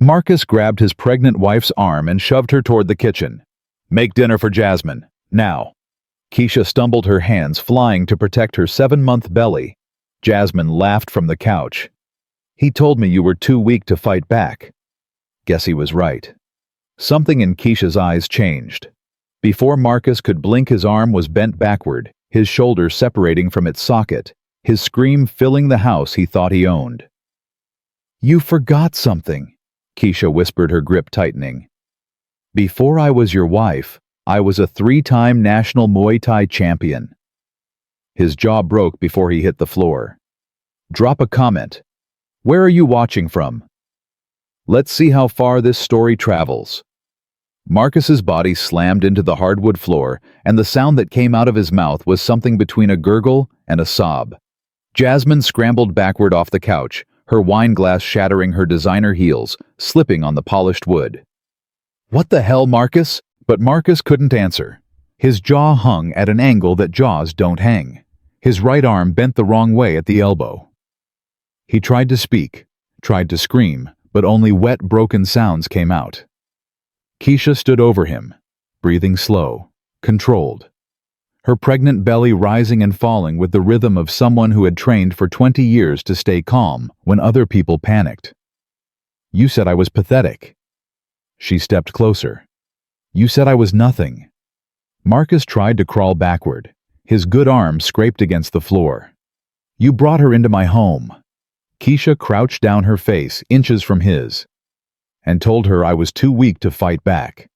Marcus grabbed his pregnant wife's arm and shoved her toward the kitchen. "Make dinner for Jasmine, now." Keisha stumbled, her hands flying to protect her 7-month belly. Jasmine laughed from the couch. "He told me you were too weak to fight back." Guess he was right. Something in Keisha's eyes changed. Before Marcus could blink, his arm was bent backward, his shoulder separating from its socket, his scream filling the house he thought he owned. "You forgot something," Keisha whispered, her grip tightening. "Before I was your wife, I was a 3-time national Muay Thai champion." His jaw broke before he hit the floor. "Drop a comment. Where are you watching from? Let's see how far this story travels." Marcus's body slammed into the hardwood floor, and the sound that came out of his mouth was something between a gurgle and a sob. Jasmine scrambled backward off the couch, her wine glass shattering her designer heels, slipping on the polished wood. "What the hell, Marcus?" But Marcus couldn't answer. His jaw hung at an angle that jaws don't hang. His right arm bent the wrong way at the elbow. He tried to speak, tried to scream, but only wet, broken sounds came out. Keisha stood over him, breathing slow, controlled. Her pregnant belly rising and falling with the rhythm of someone who had trained for 20 years to stay calm when other people panicked. "You said I was pathetic." She stepped closer. "You said I was nothing." Marcus tried to crawl backward. His good arm scraped against the floor. "You brought her into my home." Keisha crouched down, her face inches from his, and told her I was too weak to fight back.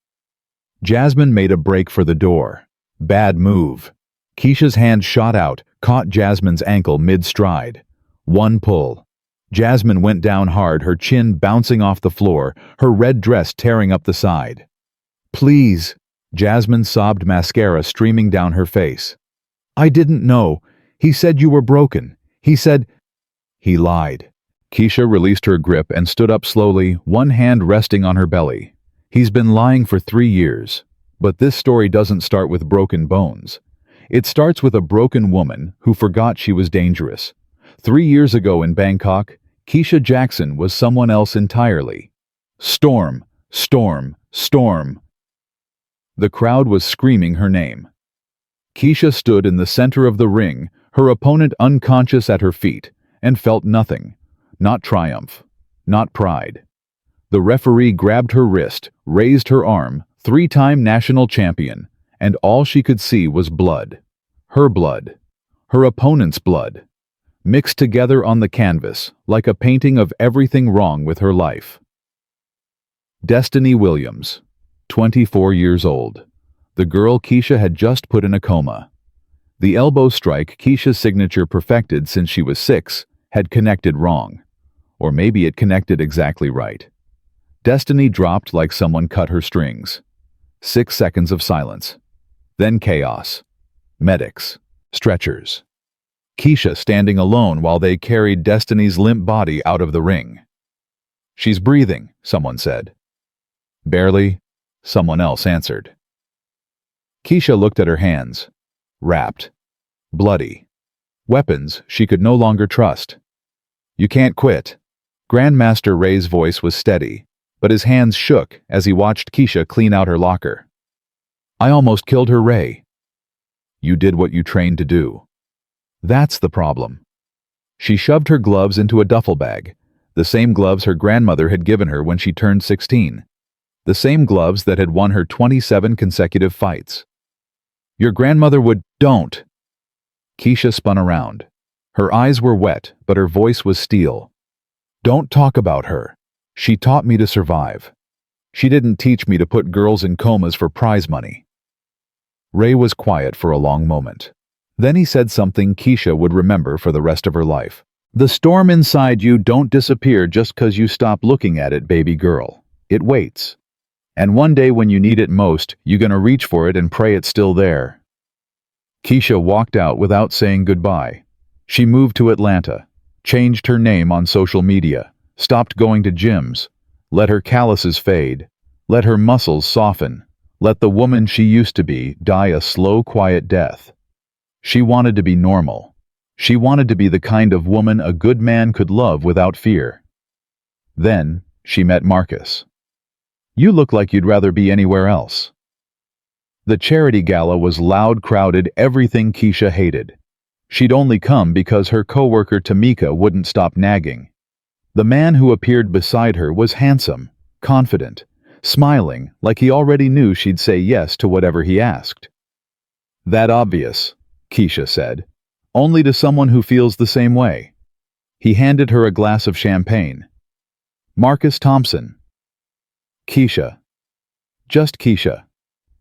Jasmine made a break for the door. Bad move. Keisha's hand shot out, caught Jasmine's ankle mid-stride. One pull. Jasmine went down hard, her chin bouncing off the floor, her red dress tearing up the side. "Please," Jasmine sobbed, mascara streaming down her face. "I didn't know. He said you were broken. He said—" "He lied." Keisha released her grip and stood up slowly, one hand resting on her belly. "He's been lying for 3 years. But this story doesn't start with broken bones. It starts with a broken woman who forgot she was dangerous. 3 years ago in Bangkok, Keisha Jackson was someone else entirely. Storm, storm, storm." The crowd was screaming her name. Keisha stood in the center of the ring, her opponent unconscious at her feet, and felt nothing. Not triumph, not pride. The referee grabbed her wrist, raised her arm, 3-time national champion, and all she could see was blood. Her blood. Her opponent's blood. Mixed together on the canvas, like a painting of everything wrong with her life. Destiny Williams, 24 years old. The girl Keisha had just put in a coma. The elbow strike Keisha's signature perfected since she was 6 had connected wrong. Or maybe it connected exactly right. Destiny dropped like someone cut her strings. 6 seconds of silence. Then chaos. Medics. Stretchers. Keisha standing alone while they carried Destiny's limp body out of the ring. "She's breathing," someone said. "Barely," someone else answered. Keisha looked at her hands. Wrapped. Bloody. Weapons she could no longer trust. "You can't quit." Grandmaster Ray's voice was steady, but his hands shook as he watched Keisha clean out her locker. "I almost killed her, Ray." "You did what you trained to do." "That's the problem." She shoved her gloves into a duffel bag, the same gloves her grandmother had given her when she turned 16. The same gloves that had won her 27 consecutive fights. "Your grandmother would—" "Don't!" Keisha spun around. Her eyes were wet, but her voice was steel. "Don't talk about her. She taught me to survive. She didn't teach me to put girls in comas for prize money." Ray was quiet for a long moment. Then he said something Keisha would remember for the rest of her life. "The storm inside you don't disappear just 'cause you stop looking at it, baby girl. It waits. And one day when you need it most, you're gonna reach for it and pray it's still there." Keisha walked out without saying goodbye. She moved to Atlanta, changed her name on social media, stopped going to gyms, let her calluses fade, let her muscles soften, let the woman she used to be die a slow, quiet death. She wanted to be normal. She wanted to be the kind of woman a good man could love without fear. Then, She met Marcus. You look like you'd rather be anywhere else. The charity gala was loud, crowded, everything Keisha hated. She'd only come because her coworker Tamika wouldn't stop nagging. The man who appeared beside her was handsome, confident, smiling like he already knew she'd say yes to whatever he asked. That obvious, Keisha said, only to someone who feels the same way. He handed her a glass of champagne. Marcus Thompson. Keisha. Just Keisha.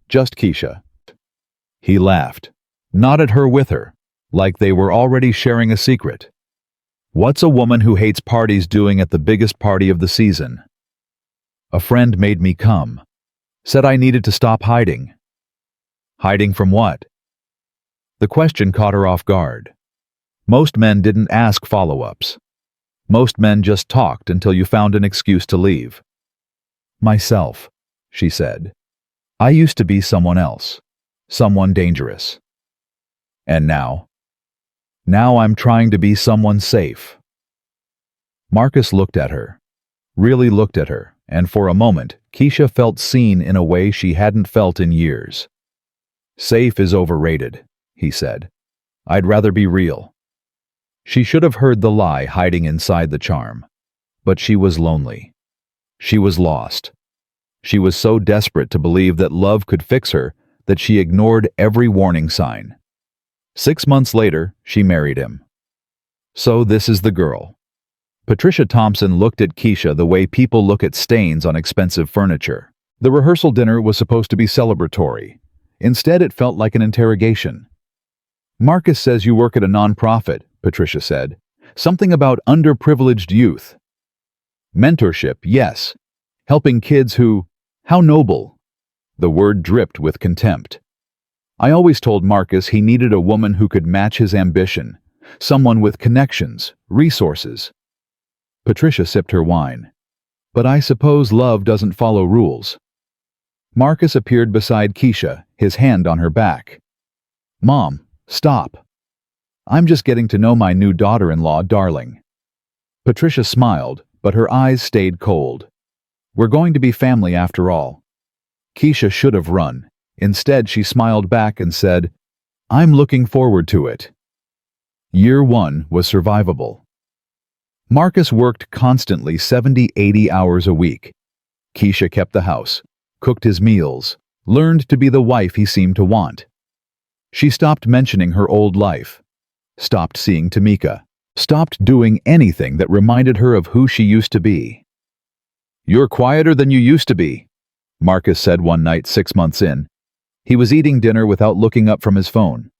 Just Keisha. He laughed, nodded her with her, like they were already sharing a secret. What's a woman who hates parties doing at the biggest party of the season? A friend made me come. Said I needed to stop hiding. Hiding from what? The question caught her off guard. Most men didn't ask follow-ups. Most men just talked until you found an excuse to leave. Myself, she said. I used to be someone else, someone dangerous. And now? Now I'm trying to be someone safe. Marcus looked at her, really looked at her, and for a moment, Keisha felt seen in a way she hadn't felt in years. Safe is overrated, he said. I'd rather be real. She should have heard the lie hiding inside the charm. But she was lonely. She was lost. She was so desperate to believe that love could fix her that she ignored every warning sign. 6 months later, she married him. So this is the girl. Patricia Thompson looked at Keisha the way people look at stains on expensive furniture. The rehearsal dinner was supposed to be celebratory. Instead, it felt like an interrogation. Marcus says you work at a nonprofit, Patricia said. Something about underprivileged youth. Mentorship, yes. Helping kids who... How noble. The word dripped with contempt. I always told Marcus he needed a woman who could match his ambition. Someone with connections, resources. Patricia sipped her wine. But I suppose love doesn't follow rules. Marcus appeared beside Keisha, his hand on her back. Mom, stop. I'm just getting to know my new daughter-in-law, darling. Patricia smiled, but her eyes stayed cold. We're going to be family after all. Keisha should have run. Instead, she smiled back and said, I'm looking forward to it. Year 1 was survivable. Marcus worked constantly 70-80 hours a week. Keisha kept the house, cooked his meals, learned to be the wife he seemed to want. She stopped mentioning her old life, stopped seeing Tamika, stopped doing anything that reminded her of who she used to be. You're quieter than you used to be, Marcus said one night 6 months in. He was eating dinner without looking up from his phone.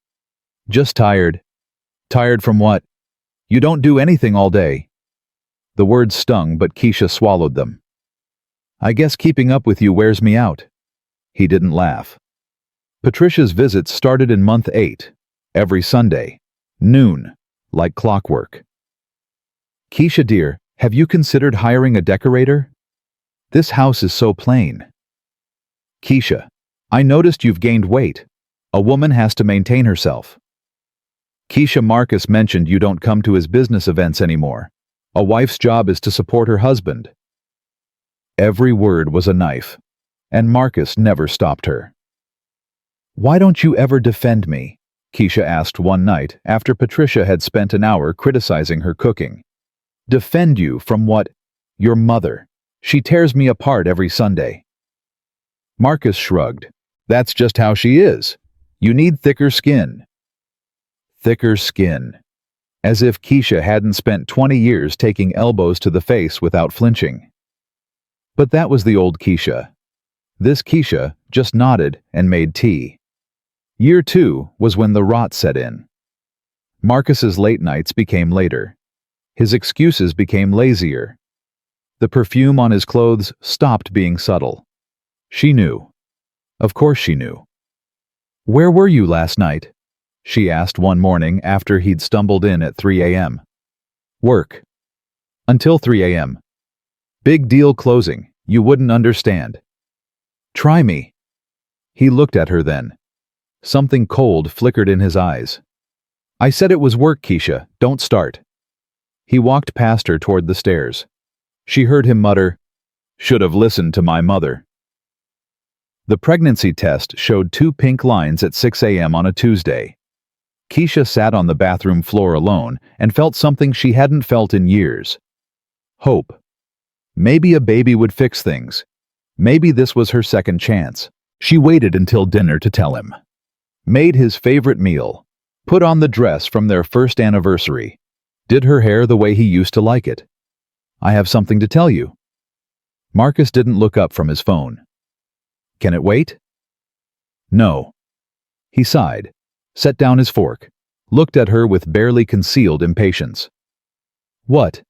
Just tired. Tired from what? You don't do anything all day. The words stung, but Keisha swallowed them. I guess keeping up with you wears me out. He didn't laugh. Patricia's visits started in month 8, every Sunday, noon, like clockwork. Keisha dear, have you considered hiring a decorator? This house is so plain. Keisha, I noticed you've gained weight. A woman has to maintain herself. Keisha, Marcus mentioned you don't come to his business events anymore. A wife's job is to support her husband. Every word was a knife, and Marcus never stopped her. Why don't you ever defend me? Keisha asked one night after Patricia had spent an hour criticizing her cooking. Defend you from what? Your mother. She tears me apart every Sunday. Marcus shrugged. That's just how she is. You need thicker skin. Thicker skin. As if Keisha hadn't spent 20 years taking elbows to the face without flinching. But that was the old Keisha. This Keisha just nodded and made tea. Year 2 was when the rot set in. Marcus's late nights became later. His excuses became lazier. The perfume on his clothes stopped being subtle. She knew. Of course she knew. Where were you last night? She asked one morning after he'd stumbled in at 3 a.m. Work. Until 3 a.m. Big deal closing. You wouldn't understand. Try me. He looked at her then. Something cold flickered in his eyes. I said it was work, Keisha. Don't start. He walked past her toward the stairs. She heard him mutter, Should have listened to my mother. The pregnancy test showed 2 pink lines at 6 a.m. on a Tuesday. Keisha sat on the bathroom floor alone and felt something she hadn't felt in years. Hope. Maybe a baby would fix things. Maybe this was her second chance. She waited until dinner to tell him. Made his favorite meal. Put on the dress from their first anniversary. Did her hair the way he used to like it. I have something to tell you. Marcus didn't look up from his phone. Can it wait? No. He sighed, set down his fork, looked at her with barely concealed impatience. What?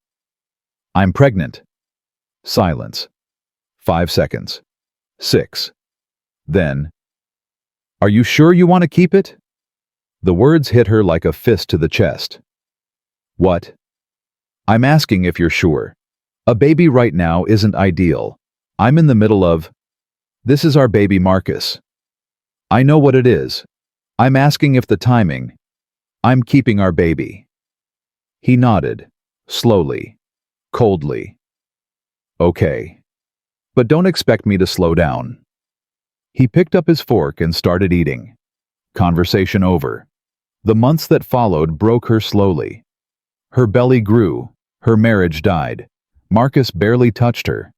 I'm pregnant. Silence. 5 seconds. 6. Then, are you sure you want to keep it? The words hit her like a fist to the chest. What? I'm asking if you're sure. A baby right now isn't ideal. I'm in the middle of... This is our baby Marcus. I know what it is. I'm asking if the timing... I'm keeping our baby. He nodded, slowly, coldly. Okay. But don't expect me to slow down. He picked up his fork and started eating. Conversation over. The months that followed broke her slowly. Her belly grew. Her marriage died. Marcus barely touched her,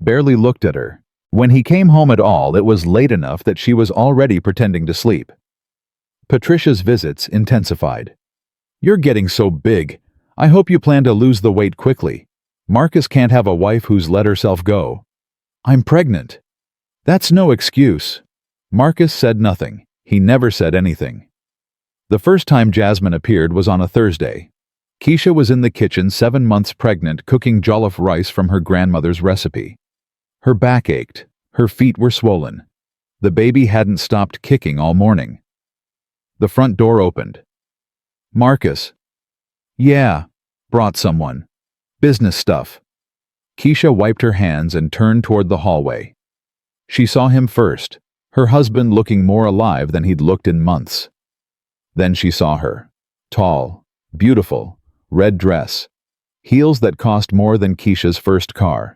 barely looked at her. When he came home at all, it was late enough that she was already pretending to sleep. Patricia's visits intensified. You're getting so big. I hope you plan to lose the weight quickly. Marcus can't have a wife who's let herself go. I'm pregnant. That's no excuse. Marcus said nothing. He never said anything. The first time Jasmine appeared was on a Thursday. Keisha was in the kitchen 7 months pregnant cooking jollof rice from her grandmother's recipe. Her back ached. Her feet were swollen. The baby hadn't stopped kicking all morning. The front door opened. Marcus. Yeah, brought someone. Business stuff. Keisha wiped her hands and turned toward the hallway. She saw him first, her husband looking more alive than he'd looked in months. Then she saw her. Tall, beautiful, red dress, heels that cost more than Keisha's first car.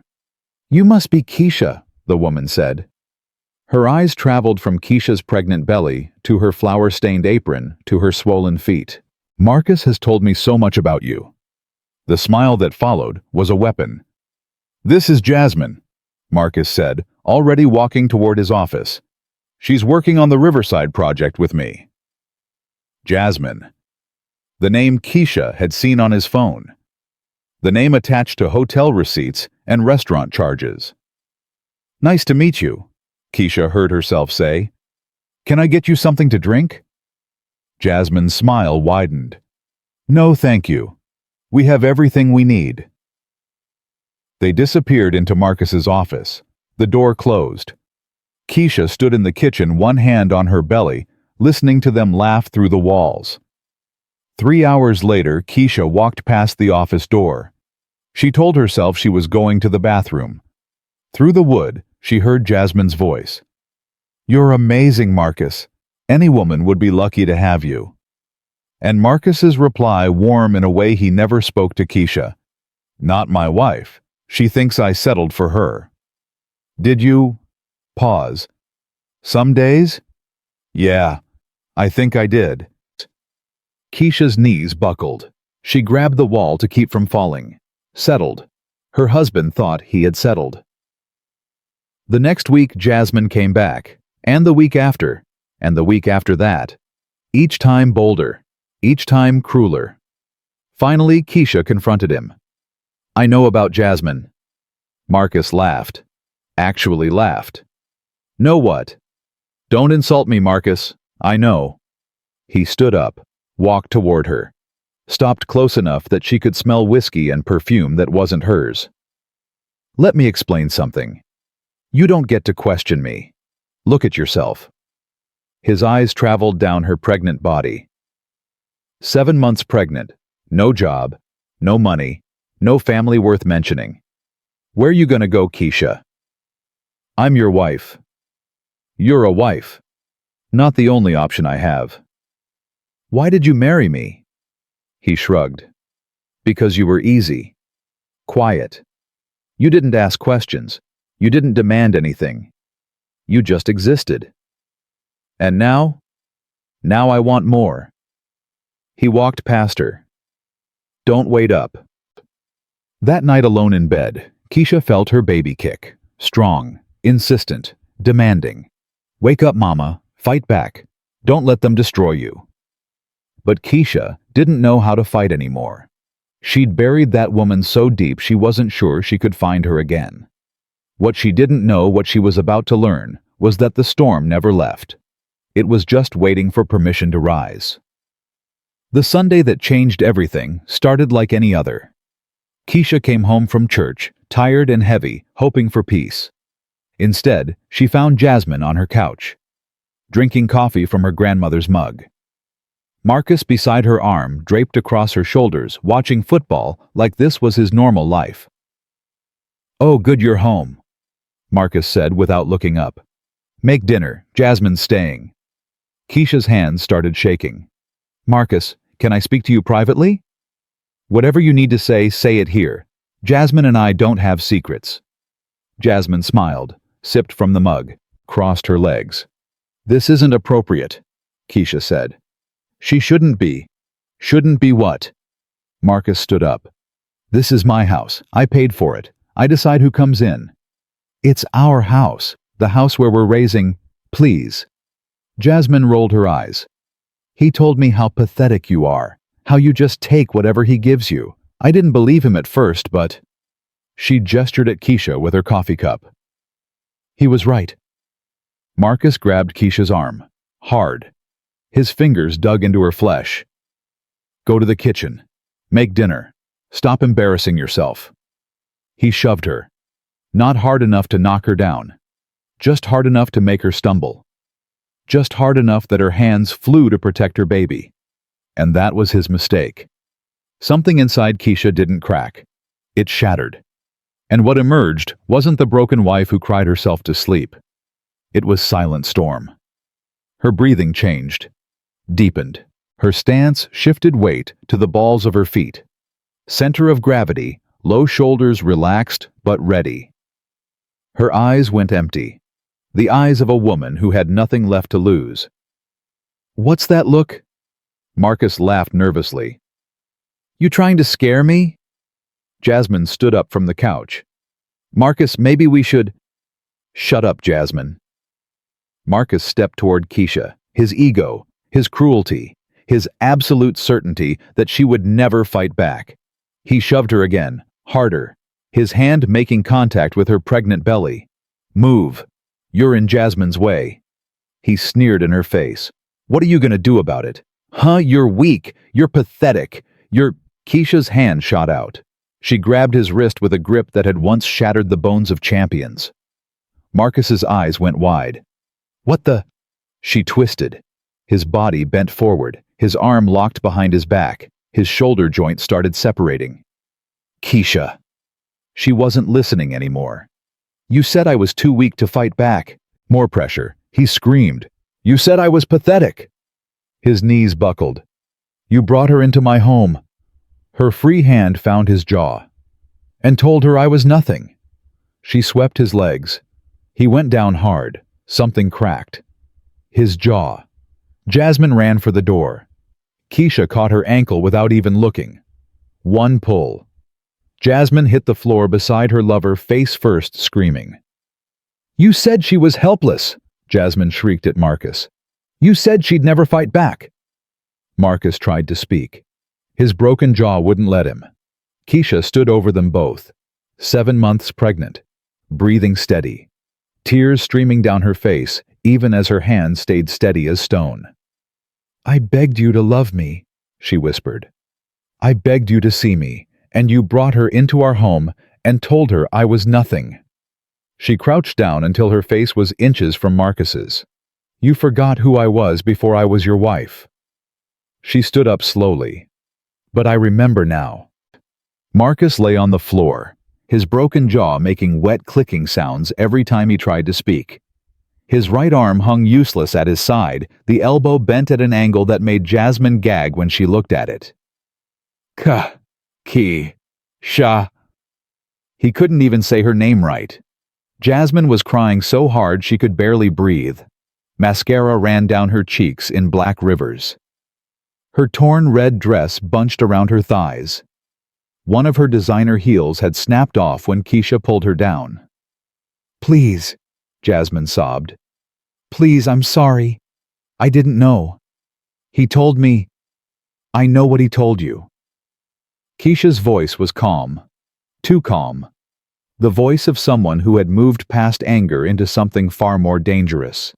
You must be Keisha, the woman said. Her eyes traveled from Keisha's pregnant belly to her flour-stained apron to her swollen feet. Marcus has told me so much about you. The smile that followed was a weapon. This is Jasmine, Marcus said, already walking toward his office. She's working on the Riverside project with me. Jasmine. The name Keisha had seen on his phone. The name attached to hotel receipts and restaurant charges. Nice to meet you, Keisha heard herself say. Can I get you something to drink? Jasmine's smile widened. No, thank you. We have everything we need. They disappeared into Marcus's office. The door closed. Keisha stood in the kitchen, one hand on her belly, listening to them laugh through the walls. 3 hours later, Keisha walked past the office door. She told herself she was going to the bathroom. Through the wood, she heard Jasmine's voice. You're amazing, Marcus. Any woman would be lucky to have you. And Marcus's reply, warm in a way he never spoke to Keisha. Not my wife. She thinks I settled for her. Did you? Pause. Some days? Yeah, I think I did. Keisha's knees buckled. She grabbed the wall to keep from falling. Settled. Her husband thought he had settled. The next week, Jasmine came back, and the week after, and the week after that. Each time bolder, each time crueler. Finally, Keisha confronted him. I know about Jasmine. Marcus laughed. Actually laughed. Know what? Don't insult me, Marcus. I know. He stood up, walked toward her, stopped close enough that she could smell whiskey and perfume that wasn't hers. Let me explain something. You don't get to question me. Look at yourself. His eyes traveled down her pregnant body. 7 months pregnant, no job, no money, no family worth mentioning. Where you gonna go, Keisha? I'm your wife. You're a wife. Not the only option I have. Why did you marry me? He shrugged. Because you were easy. Quiet. You didn't ask questions. You didn't demand anything. You just existed. And now? Now I want more. He walked past her. Don't wait up. That night alone in bed, Keisha felt her baby kick. Strong, insistent, demanding. Wake up, mama. Fight back. Don't let them destroy you. But Keisha didn't know how to fight anymore. She'd buried that woman so deep she wasn't sure she could find her again. What she didn't know, what she was about to learn, was that the storm never left. It was just waiting for permission to rise. The Sunday that changed everything started like any other. Keisha came home from church, tired and heavy, hoping for peace. Instead, she found Jasmine on her couch, drinking coffee from her grandmother's mug. Marcus beside her arm, draped across her shoulders, watching football like this was his normal life. "Oh, good you're home," Marcus said without looking up. "Make dinner, Jasmine's staying." Keisha's hands started shaking. "Marcus, can I speak to you privately?" "Whatever you need to say it here. Jasmine and I don't have secrets." Jasmine smiled, sipped from the mug, crossed her legs. "This isn't appropriate," Keisha said. "She shouldn't be." "Shouldn't be what?" Marcus stood up. "This is my house. I paid for it. I decide who comes in." "It's our house, the house where we're raising—" "Please." Jasmine rolled her eyes. "He told me how pathetic you are, how you just take whatever he gives you. I didn't believe him at first, but—" She gestured at Keisha with her coffee cup. "He was right." Marcus grabbed Keisha's arm, hard. His fingers dug into her flesh. "Go to the kitchen. Make dinner. Stop embarrassing yourself." He shoved her. Not hard enough to knock her down. Just hard enough to make her stumble. Just hard enough that her hands flew to protect her baby. And that was his mistake. Something inside Keisha didn't crack. It shattered. And what emerged wasn't the broken wife who cried herself to sleep. It was Silent Storm. Her breathing changed, deepened. Her stance shifted weight to the balls of her feet. Center of gravity, low shoulders relaxed but ready. Her eyes went empty. The eyes of a woman who had nothing left to lose. "What's that look?" Marcus laughed nervously. "You trying to scare me?" Jasmine stood up from the couch. "Marcus, maybe we should—" "Shut up, Jasmine." Marcus stepped toward Keisha, his ego, his cruelty, his absolute certainty that she would never fight back. He shoved her again, harder, his hand making contact with her pregnant belly. "Move. You're in Jasmine's way." He sneered in her face. "What are you gonna do about it? Huh? You're weak. You're pathetic. You're—" Keisha's hand shot out. She grabbed his wrist with a grip that had once shattered the bones of champions. Marcus's eyes went wide. "What the—" She twisted. His body bent forward, his arm locked behind his back. His shoulder joint started separating. "Keisha." She wasn't listening anymore. "You said I was too weak to fight back." More pressure. He screamed. "You said I was pathetic." His knees buckled. "You brought her into my home." Her free hand found his jaw. "And told her I was nothing." She swept his legs. He went down hard. Something cracked. His jaw. Jasmine ran for the door. Keisha caught her ankle without even looking. One pull. Jasmine hit the floor beside her lover face first, screaming. "You said she was helpless," Jasmine shrieked at Marcus. "You said she'd never fight back." Marcus tried to speak. His broken jaw wouldn't let him. Keisha stood over them both, 7 months pregnant, breathing steady, tears streaming down her face even as her hand stayed steady as stone. "I begged you to love me," she whispered. "I begged you to see me, and you brought her into our home and told her I was nothing." She crouched down until her face was inches from Marcus's. "You forgot who I was before I was your wife." She stood up slowly. "But I remember now." Marcus lay on the floor, his broken jaw making wet clicking sounds every time he tried to speak. His right arm hung useless at his side, the elbow bent at an angle that made Jasmine gag when she looked at it. Ki. Sha. He couldn't even say her name right. Jasmine was crying so hard she could barely breathe. Mascara ran down her cheeks in black rivers. Her torn red dress bunched around her thighs. One of her designer heels had snapped off when Keisha pulled her down. "Please," Jasmine sobbed. "Please, I'm sorry. I didn't know. He told me." "I know what he told you." Keisha's voice was calm. Too calm. The voice of someone who had moved past anger into something far more dangerous.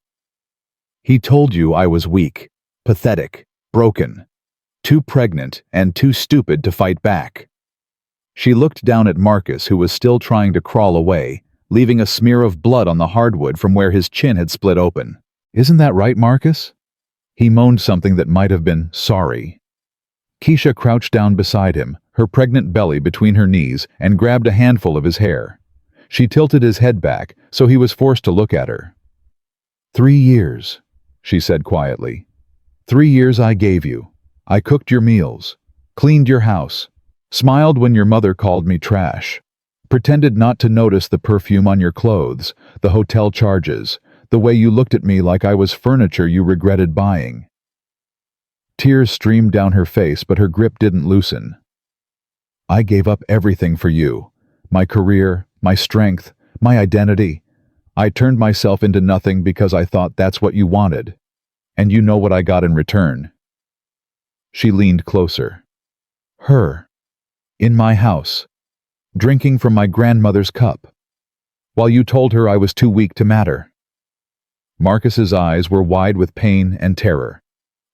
"He told you I was weak, pathetic, broken, too pregnant and too stupid to fight back." She looked down at Marcus, who was still trying to crawl away, leaving a smear of blood on the hardwood from where his chin had split open. "Isn't that right, Marcus?" He moaned something that might have been sorry. Keisha crouched down beside him, her pregnant belly between her knees, and grabbed a handful of his hair. She tilted his head back, so he was forced to look at her. 3 years, she said quietly. 3 years I gave you. I cooked your meals, cleaned your house, smiled when your mother called me trash, pretended not to notice the perfume on your clothes, the hotel charges, the way you looked at me like I was furniture you regretted buying. Tears streamed down her face, but her grip didn't loosen. I gave up everything for you. My career, my strength, my identity. I turned myself into nothing because I thought that's what you wanted. And you know what I got in return. She leaned closer. Her. In my house. Drinking from my grandmother's cup. While you told her I was too weak to matter. Marcus's eyes were wide with pain and terror.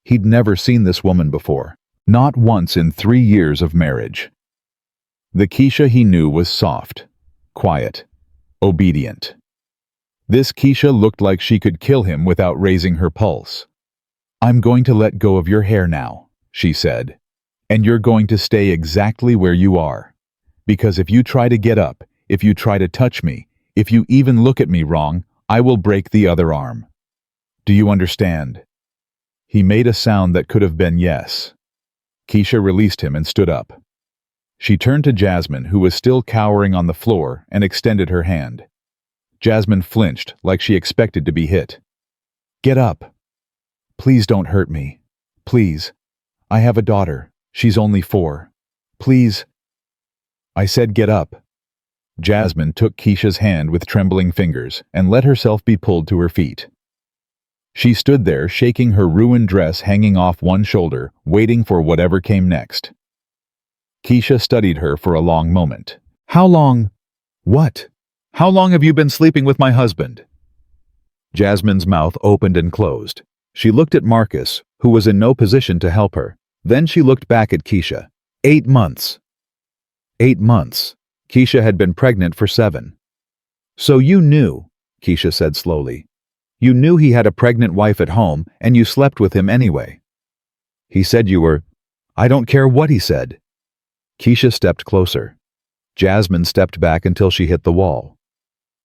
He'd never seen this woman before. Not once in 3 years of marriage. The Keisha he knew was soft, quiet, obedient. This Keisha looked like she could kill him without raising her pulse. I'm going to let go of your hair now, she said. And you're going to stay exactly where you are. Because if you try to get up, if you try to touch me, if you even look at me wrong, I will break the other arm. Do you understand? He made a sound that could have been yes. Keisha released him and stood up. She turned to Jasmine, who was still cowering on the floor, and extended her hand. Jasmine flinched, like she expected to be hit. Get up. Please don't hurt me. Please. I have a daughter. She's only 4. Please. I said get up. Jasmine took Keisha's hand with trembling fingers and let herself be pulled to her feet. She stood there, shaking her ruined dress hanging off one shoulder, waiting for whatever came next. Keisha studied her for a long moment. How long? What? How long have you been sleeping with my husband? Jasmine's mouth opened and closed. She looked at Marcus, who was in no position to help her. Then she looked back at Keisha. 8 months. 8 months. Keisha had been pregnant for 7. So you knew, Keisha said slowly. You knew he had a pregnant wife at home, and you slept with him anyway. He said you were... I don't care what he said. Keisha stepped closer. Jasmine stepped back until she hit the wall.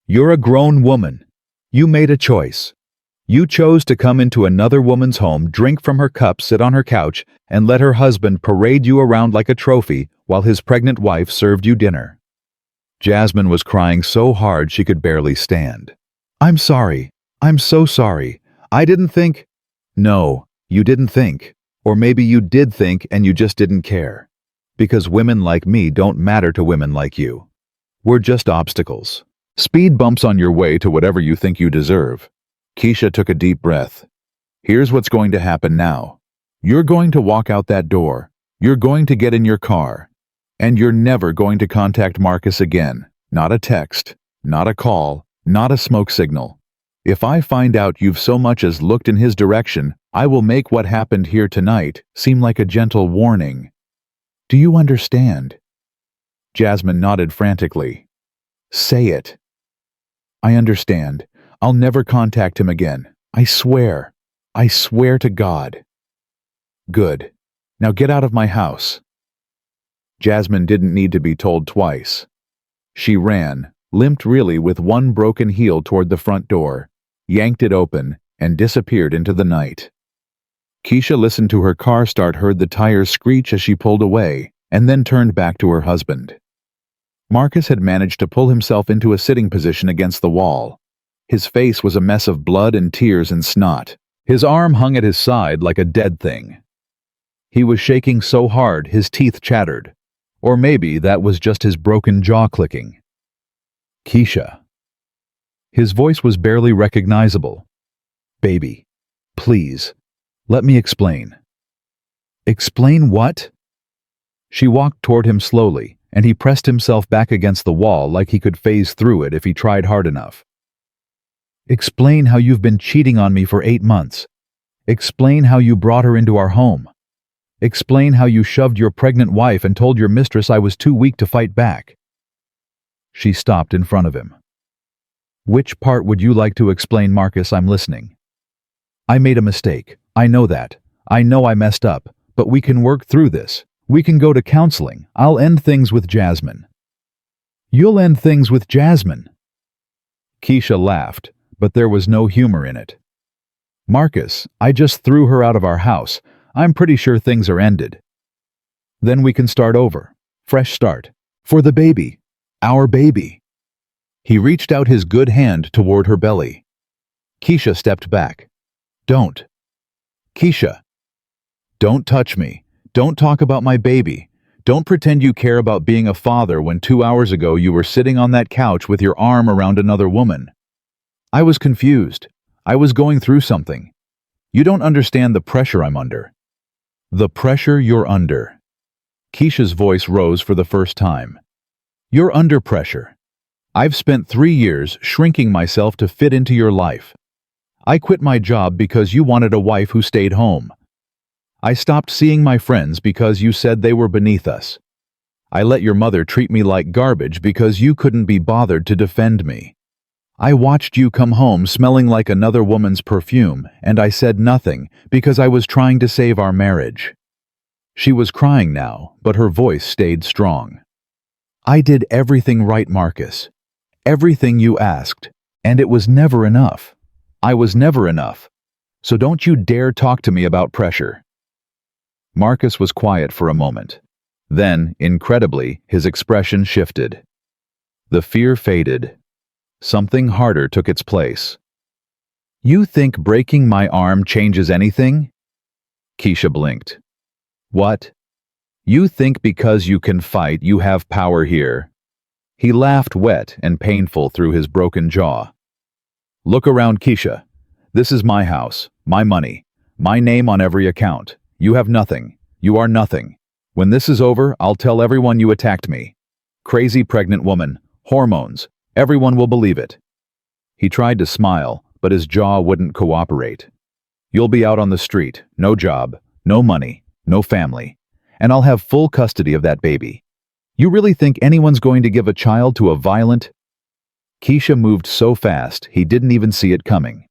You're a grown woman. You made a choice. You chose to come into another woman's home, drink from her cup, sit on her couch, and let her husband parade you around like a trophy while his pregnant wife served you dinner. Jasmine was crying so hard she could barely stand. I'm sorry. I'm so sorry. I didn't think... No, you didn't think. Or maybe you did think and you just didn't care. Because women like me don't matter to women like you. We're just obstacles. Speed bumps on your way to whatever you think you deserve. Keisha took a deep breath. Here's what's going to happen now. You're going to walk out that door. You're going to get in your car. And you're never going to contact Marcus again. Not a text. Not a call. Not a smoke signal. If I find out you've so much as looked in his direction, I will make what happened here tonight seem like a gentle warning. Do you understand? Jasmine nodded frantically. Say it. I understand. I'll never contact him again. I swear. I swear to God. Good. Now get out of my house. Jasmine didn't need to be told twice. She ran, limped really with one broken heel toward the front door, yanked it open, and disappeared into the night. Keisha listened to her car start, heard the tires screech as she pulled away, and then turned back to her husband. Marcus had managed to pull himself into a sitting position against the wall. His face was a mess of blood and tears and snot. His arm hung at his side like a dead thing. He was shaking so hard his teeth chattered. Or maybe that was just his broken jaw clicking. Keisha. His voice was barely recognizable. Baby, please, let me explain. Explain what? She walked toward him slowly, and he pressed himself back against the wall like he could phase through it if he tried hard enough. Explain how you've been cheating on me for 8 months. Explain how you brought her into our home. Explain how you shoved your pregnant wife and told your mistress I was too weak to fight back. She stopped in front of him. Which part would you like to explain, Marcus? I'm listening. I made a mistake. I know that. I know I messed up, but we can work through this. We can go to counseling. I'll end things with Jasmine. You'll end things with Jasmine. Keisha laughed, but there was no humor in it. Marcus, I just threw her out of our house. I'm pretty sure things are ended. Then we can start over. Fresh start. For the baby. Our baby. He reached out his good hand toward her belly. Keisha stepped back. Don't. Keisha. Don't touch me. Don't talk about my baby. Don't pretend you care about being a father when 2 hours ago you were sitting on that couch with your arm around another woman. I was confused. I was going through something. You don't understand the pressure I'm under. The pressure you're under. Keisha's voice rose for the first time. You're under pressure. I've spent 3 years shrinking myself to fit into your life. I quit my job because you wanted a wife who stayed home. I stopped seeing my friends because you said they were beneath us. I let your mother treat me like garbage because you couldn't be bothered to defend me. I watched you come home smelling like another woman's perfume, and I said nothing because I was trying to save our marriage. She was crying now, but her voice stayed strong. I did everything right, Marcus. Everything you asked, and it was never enough. I was never enough. So don't you dare talk to me about pressure. Marcus was quiet for a moment. Then, incredibly, his expression shifted. The fear faded. Something harder took its place. You think breaking my arm changes anything? Keisha blinked. What? You think because you can fight you have power here? He laughed wet and painful through his broken jaw. Look around, Keisha. This is my house, my money, my name on every account. You have nothing. You are nothing. When this is over, I'll tell everyone you attacked me. Crazy pregnant woman, hormones. Everyone will believe it. He tried to smile, but his jaw wouldn't cooperate. You'll be out on the street, no job, no money, no family, and I'll have full custody of that baby. You really think anyone's going to give a child to a violent? Keisha moved so fast he didn't even see it coming.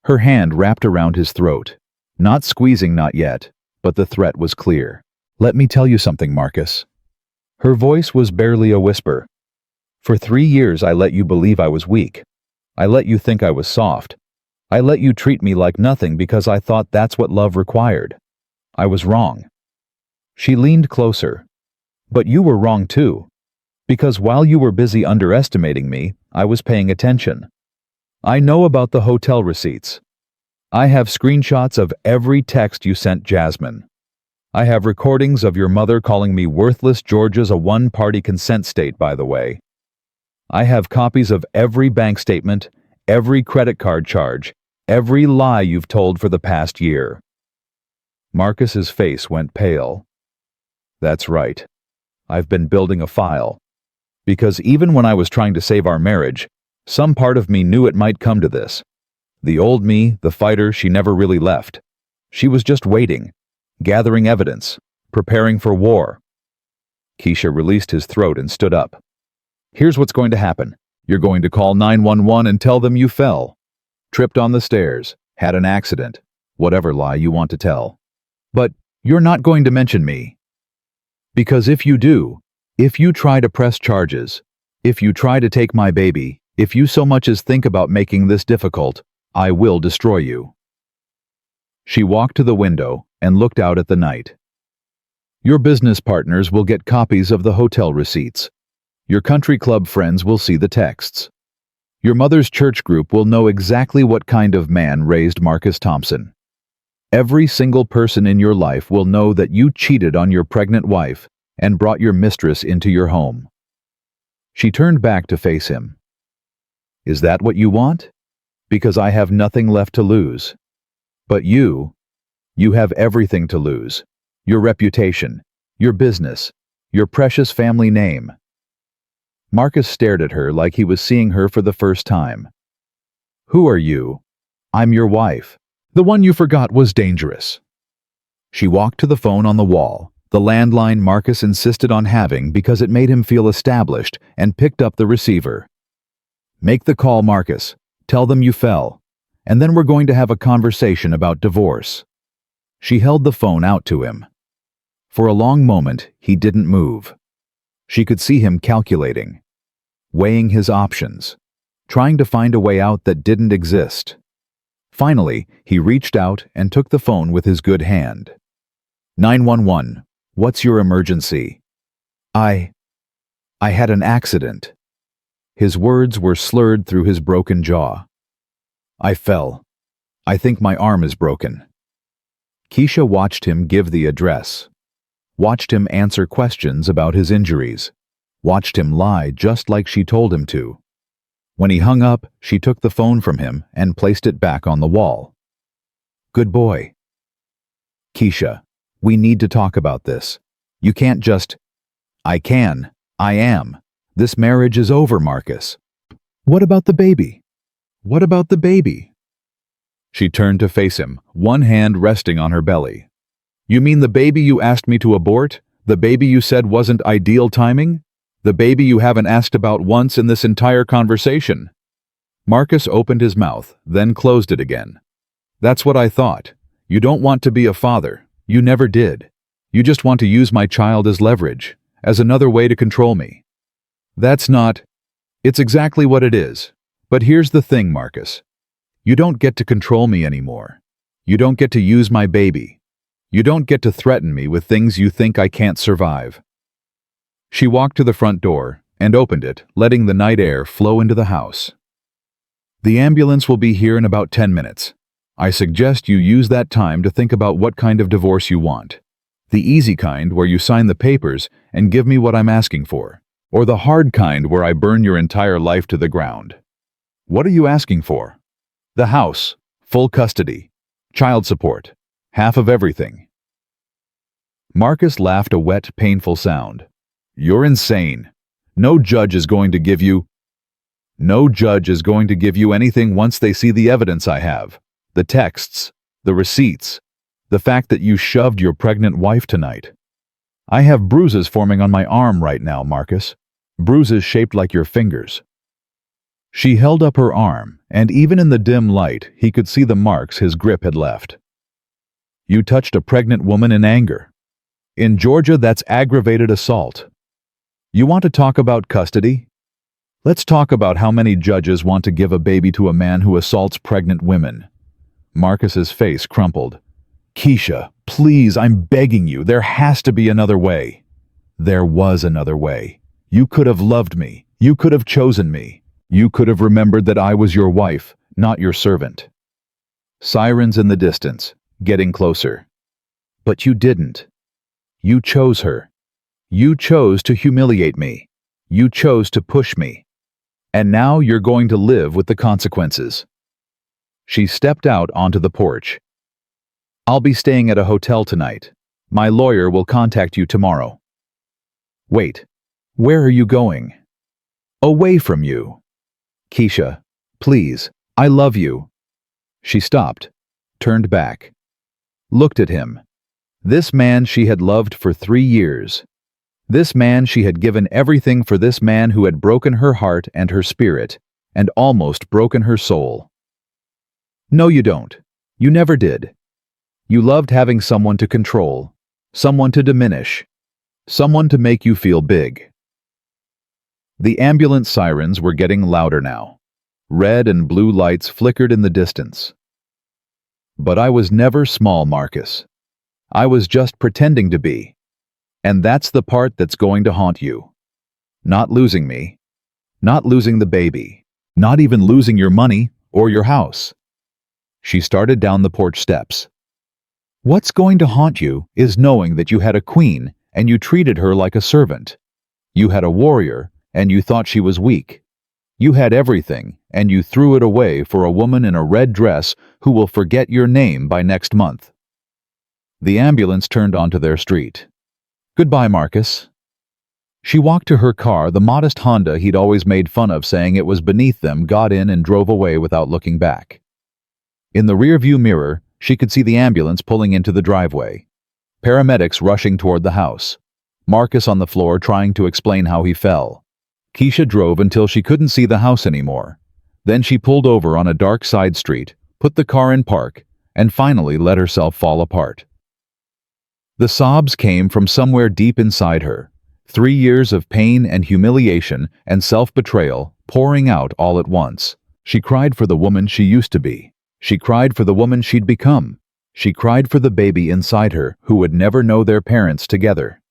Her hand wrapped around his throat. Not squeezing, not yet, but the threat was clear. Let me tell you something, Marcus. Her voice was barely a whisper. For 3 years I let you believe I was weak. I let you think I was soft. I let you treat me like nothing because I thought that's what love required. I was wrong. She leaned closer. But you were wrong too. Because while you were busy underestimating me, I was paying attention. I know about the hotel receipts. I have screenshots of every text you sent Jasmine. I have recordings of your mother calling me worthless. Georgia's a one-party consent state, by the way. I have copies of every bank statement, every credit card charge, every lie you've told for the past year. Marcus's face went pale. That's right. I've been building a file. Because even when I was trying to save our marriage, some part of me knew it might come to this. The old me, the fighter, she never really left. She was just waiting, gathering evidence, preparing for war. Keisha released his throat and stood up. Here's what's going to happen. You're going to call 911 and tell them you fell. Tripped on the stairs, had an accident, whatever lie you want to tell. But you're not going to mention me. Because if you do, if you try to press charges, if you try to take my baby, if you so much as think about making this difficult, I will destroy you. She walked to the window and looked out at the night. Your business partners will get copies of the hotel receipts. Your country club friends will see the texts. Your mother's church group will know exactly what kind of man raised Marcus Thompson. Every single person in your life will know that you cheated on your pregnant wife and brought your mistress into your home. She turned back to face him. Is that what you want? Because I have nothing left to lose. But you have everything to lose. Your reputation, your business, your precious family name. Marcus stared at her like he was seeing her for the first time. Who are you? I'm your wife. The one you forgot was dangerous. She walked to the phone on the wall, the landline Marcus insisted on having because it made him feel established, and picked up the receiver. Make the call, Marcus. Tell them you fell. And then we're going to have a conversation about divorce. She held the phone out to him. For a long moment, he didn't move. She could see him calculating, weighing his options, trying to find a way out that didn't exist. Finally, he reached out and took the phone with his good hand. 911, what's your emergency? I had an accident. His words were slurred through his broken jaw. I fell. I think my arm is broken. Keisha watched him give the address, watched him answer questions about his injuries, watched him lie just like she told him to. When he hung up, she took the phone from him and placed it back on the wall. Good boy. Keisha, we need to talk about this. You can't just... I can. I am. This marriage is over, Marcus. What about the baby? What about the baby? She turned to face him, one hand resting on her belly. You mean the baby you asked me to abort? The baby you said wasn't ideal timing? The baby you haven't asked about once in this entire conversation? Marcus opened his mouth, then closed it again. That's what I thought. You don't want to be a father. You never did. You just want to use my child as leverage, as another way to control me. That's not... It's exactly what it is. But here's the thing, Marcus. You don't get to control me anymore. You don't get to use my baby. You don't get to threaten me with things you think I can't survive. She walked to the front door and opened it, letting the night air flow into the house. The ambulance will be here in about 10 minutes. I suggest you use that time to think about what kind of divorce you want. The easy kind where you sign the papers and give me what I'm asking for, or the hard kind where I burn your entire life to the ground. What are you asking for? The house, full custody, child support, half of everything. Marcus laughed a wet, painful sound. You're insane. No judge is going to give you anything once they see the evidence I have. The texts, the receipts, the fact that you shoved your pregnant wife tonight. I have bruises forming on my arm right now, Marcus. Bruises shaped like your fingers. She held up her arm, and even in the dim light, he could see the marks his grip had left. You touched a pregnant woman in anger. In Georgia, that's aggravated assault. You want to talk about custody? Let's talk about how many judges want to give a baby to a man who assaults pregnant women. Marcus's face crumpled. Keisha, please, I'm begging you, there has to be another way. There was another way. You could have loved me. You could have chosen me. You could have remembered that I was your wife, not your servant. Sirens in the distance, getting closer. But you didn't. You chose her. You chose to humiliate me. You chose to push me. And now you're going to live with the consequences. She stepped out onto the porch. I'll be staying at a hotel tonight. My lawyer will contact you tomorrow. Wait, where are you going? Away from you. Keisha, please, I love you. She stopped, turned back, looked at him. This man she had loved for 3 years. This man she had given everything for, this man who had broken her heart and her spirit, and almost broken her soul. No, you don't. You never did. You loved having someone to control, someone to diminish, someone to make you feel big. The ambulance sirens were getting louder now. Red and blue lights flickered in the distance. But I was never small, Marcus. I was just pretending to be. And that's the part that's going to haunt you. Not losing me. Not losing the baby. Not even losing your money or your house. She started down the porch steps. What's going to haunt you is knowing that you had a queen and you treated her like a servant. You had a warrior and you thought she was weak. You had everything and you threw it away for a woman in a red dress who will forget your name by next month. The ambulance turned onto their street. Goodbye, Marcus. She walked to her car. The modest Honda he'd always made fun of, saying it was beneath them, got in and drove away without looking back. In the rearview mirror, she could see the ambulance pulling into the driveway. Paramedics rushing toward the house. Marcus on the floor trying to explain how he fell. Keisha drove until she couldn't see the house anymore. Then she pulled over on a dark side street, put the car in park, and finally let herself fall apart. The sobs came from somewhere deep inside her. 3 years of pain and humiliation and self-betrayal pouring out all at once. She cried for the woman she used to be. She cried for the woman she'd become. She cried for the baby inside her who would never know their parents together.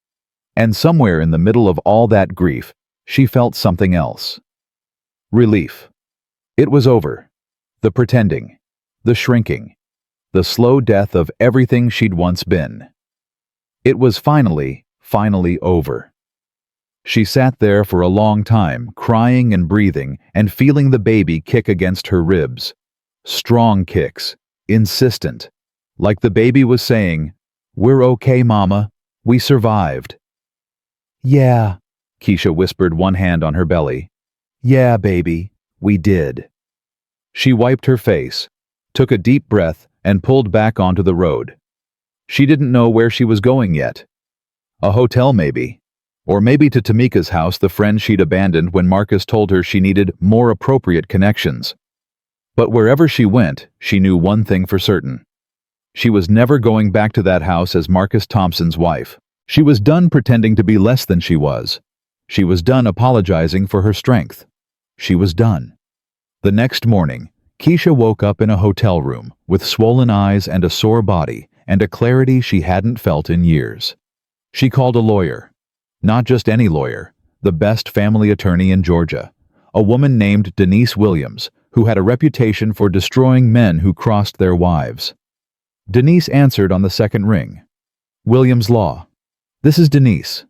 And somewhere in the middle of all that grief, she felt something else. Relief. It was over. The pretending. The shrinking. The slow death of everything she'd once been. It was finally over. She sat there for a long time, crying and breathing and feeling the baby kick against her ribs. Strong kicks, insistent, like the baby was saying, "We're okay, Mama. We survived." "Yeah," Keisha whispered, one hand on her belly. "Yeah, baby, we did." She wiped her face, took a deep breath, and pulled back onto the road. She didn't know where she was going yet. A hotel, maybe. Or maybe to Tamika's house, the friend she'd abandoned when Marcus told her she needed more appropriate connections. But wherever she went, she knew one thing for certain. She was never going back to that house as Marcus Thompson's wife. She was done pretending to be less than she was. She was done apologizing for her strength. She was done. The next morning, Keisha woke up in a hotel room with swollen eyes and a sore body and a clarity she hadn't felt in years. She called a lawyer. Not just any lawyer, the best family attorney in Georgia, a woman named Denise Williams, who had a reputation for destroying men who crossed their wives. Denise answered on the second ring. "Williams Law. This is Denise."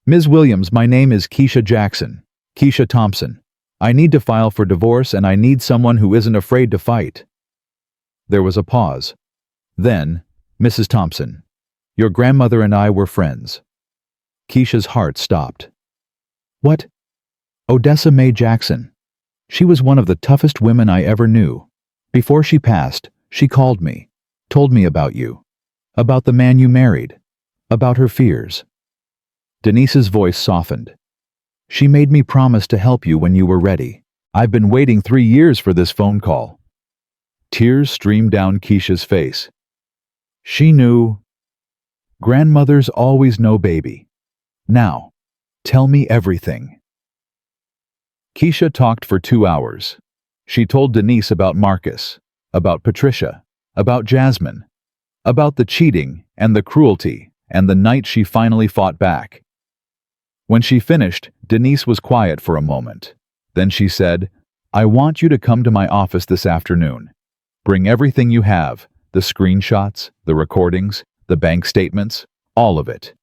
"Ms. Williams, my name is Keisha Jackson, Keisha Thompson. I need to file for divorce and I need someone who isn't afraid to fight." There was a pause. Then, "Mrs. Thompson, your grandmother and I were friends." Keisha's heart stopped. "What?" "Odessa Mae Jackson. She was one of the toughest women I ever knew. Before she passed, she called me, told me about you, about the man you married, about her fears." Denise's voice softened. "She made me promise to help you when you were ready. I've been waiting 3 years for this phone call." Tears streamed down Keisha's face. She knew. Grandmothers always know, baby. Now, tell me everything. Keisha talked for 2 hours. She told Denise about Marcus, about Patricia, about Jasmine, about the cheating and the cruelty and the night she finally fought back. When she finished, Denise was quiet for a moment. Then she said, "I want you to come to my office this afternoon. Bring everything you have, the screenshots, the recordings, the bank statements, all of it.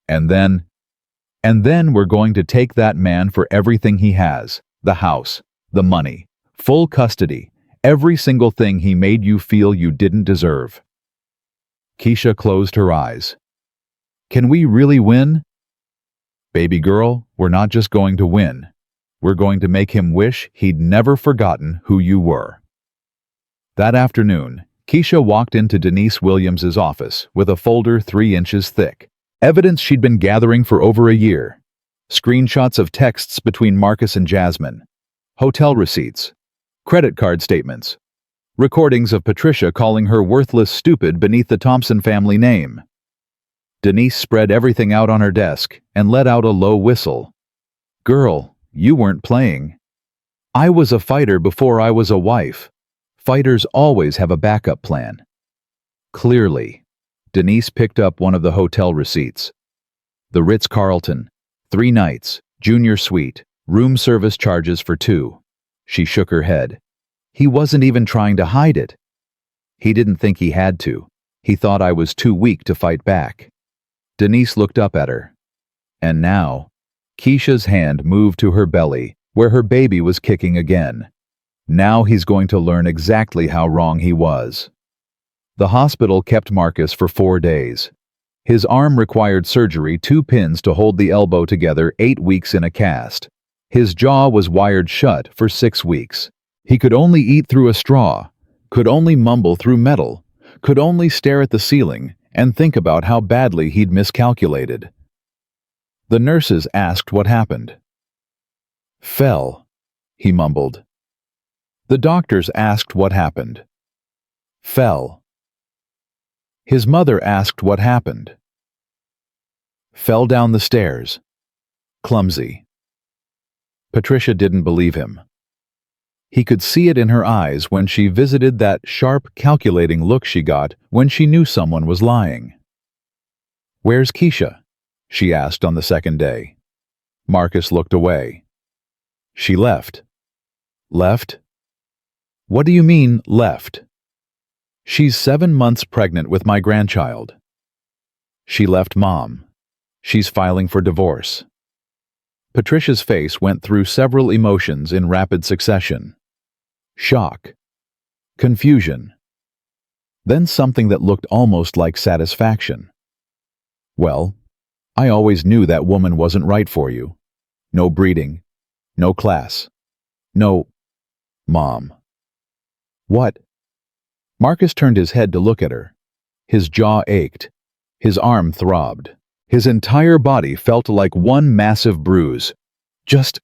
And then we're going to take that man for everything he has, the house, the money, full custody, every single thing he made you feel you didn't deserve." Keisha closed her eyes. "Can we really win?" "Baby girl, we're not just going to win. We're going to make him wish he'd never forgotten who you were." That afternoon, Keisha walked into Denise Williams's office with a folder 3 inches thick. Evidence she'd been gathering for over a year. Screenshots of texts between Marcus and Jasmine. Hotel receipts. Credit card statements. Recordings of Patricia calling her worthless stupid beneath the Thompson family name. Denise spread everything out on her desk and let out a low whistle. "Girl, you weren't playing. I was a fighter before I was a wife. Fighters always have a backup plan." Clearly. Denise picked up one of the hotel receipts. The Ritz-Carlton, 3 nights, junior suite, room service charges for 2. She shook her head. He wasn't even trying to hide it. He didn't think he had to. He thought I was too weak to fight back. Denise looked up at her. And now, Keisha's hand moved to her belly, where her baby was kicking again. Now he's going to learn exactly how wrong he was. The hospital kept Marcus for 4 days. His arm required surgery, 2 pins to hold the elbow together, 8 weeks in a cast. His jaw was wired shut for 6 weeks. He could only eat through a straw, could only mumble through metal, could only stare at the ceiling and think about how badly he'd miscalculated. The nurses asked what happened. "Fell," he mumbled. The doctors asked what happened. "Fell." His mother asked what happened. "Fell down the stairs. Clumsy." Patricia didn't believe him. He could see it in her eyes when she visited that sharp, calculating look she got when she knew someone was lying. "Where's Keisha?" she asked on the second day. Marcus looked away. "She left." "Left? What do you mean, left?" "She's 7 months pregnant with my grandchild." "She left Mom. She's filing for divorce." Patricia's face went through several emotions in rapid succession. Shock. Confusion. Then something that looked almost like satisfaction. "Well, I always knew that woman wasn't right for you. No breeding. No class. No... Mom." "What?" Marcus turned his head to look at her. His jaw ached. His arm throbbed. His entire body felt like one massive bruise. "Just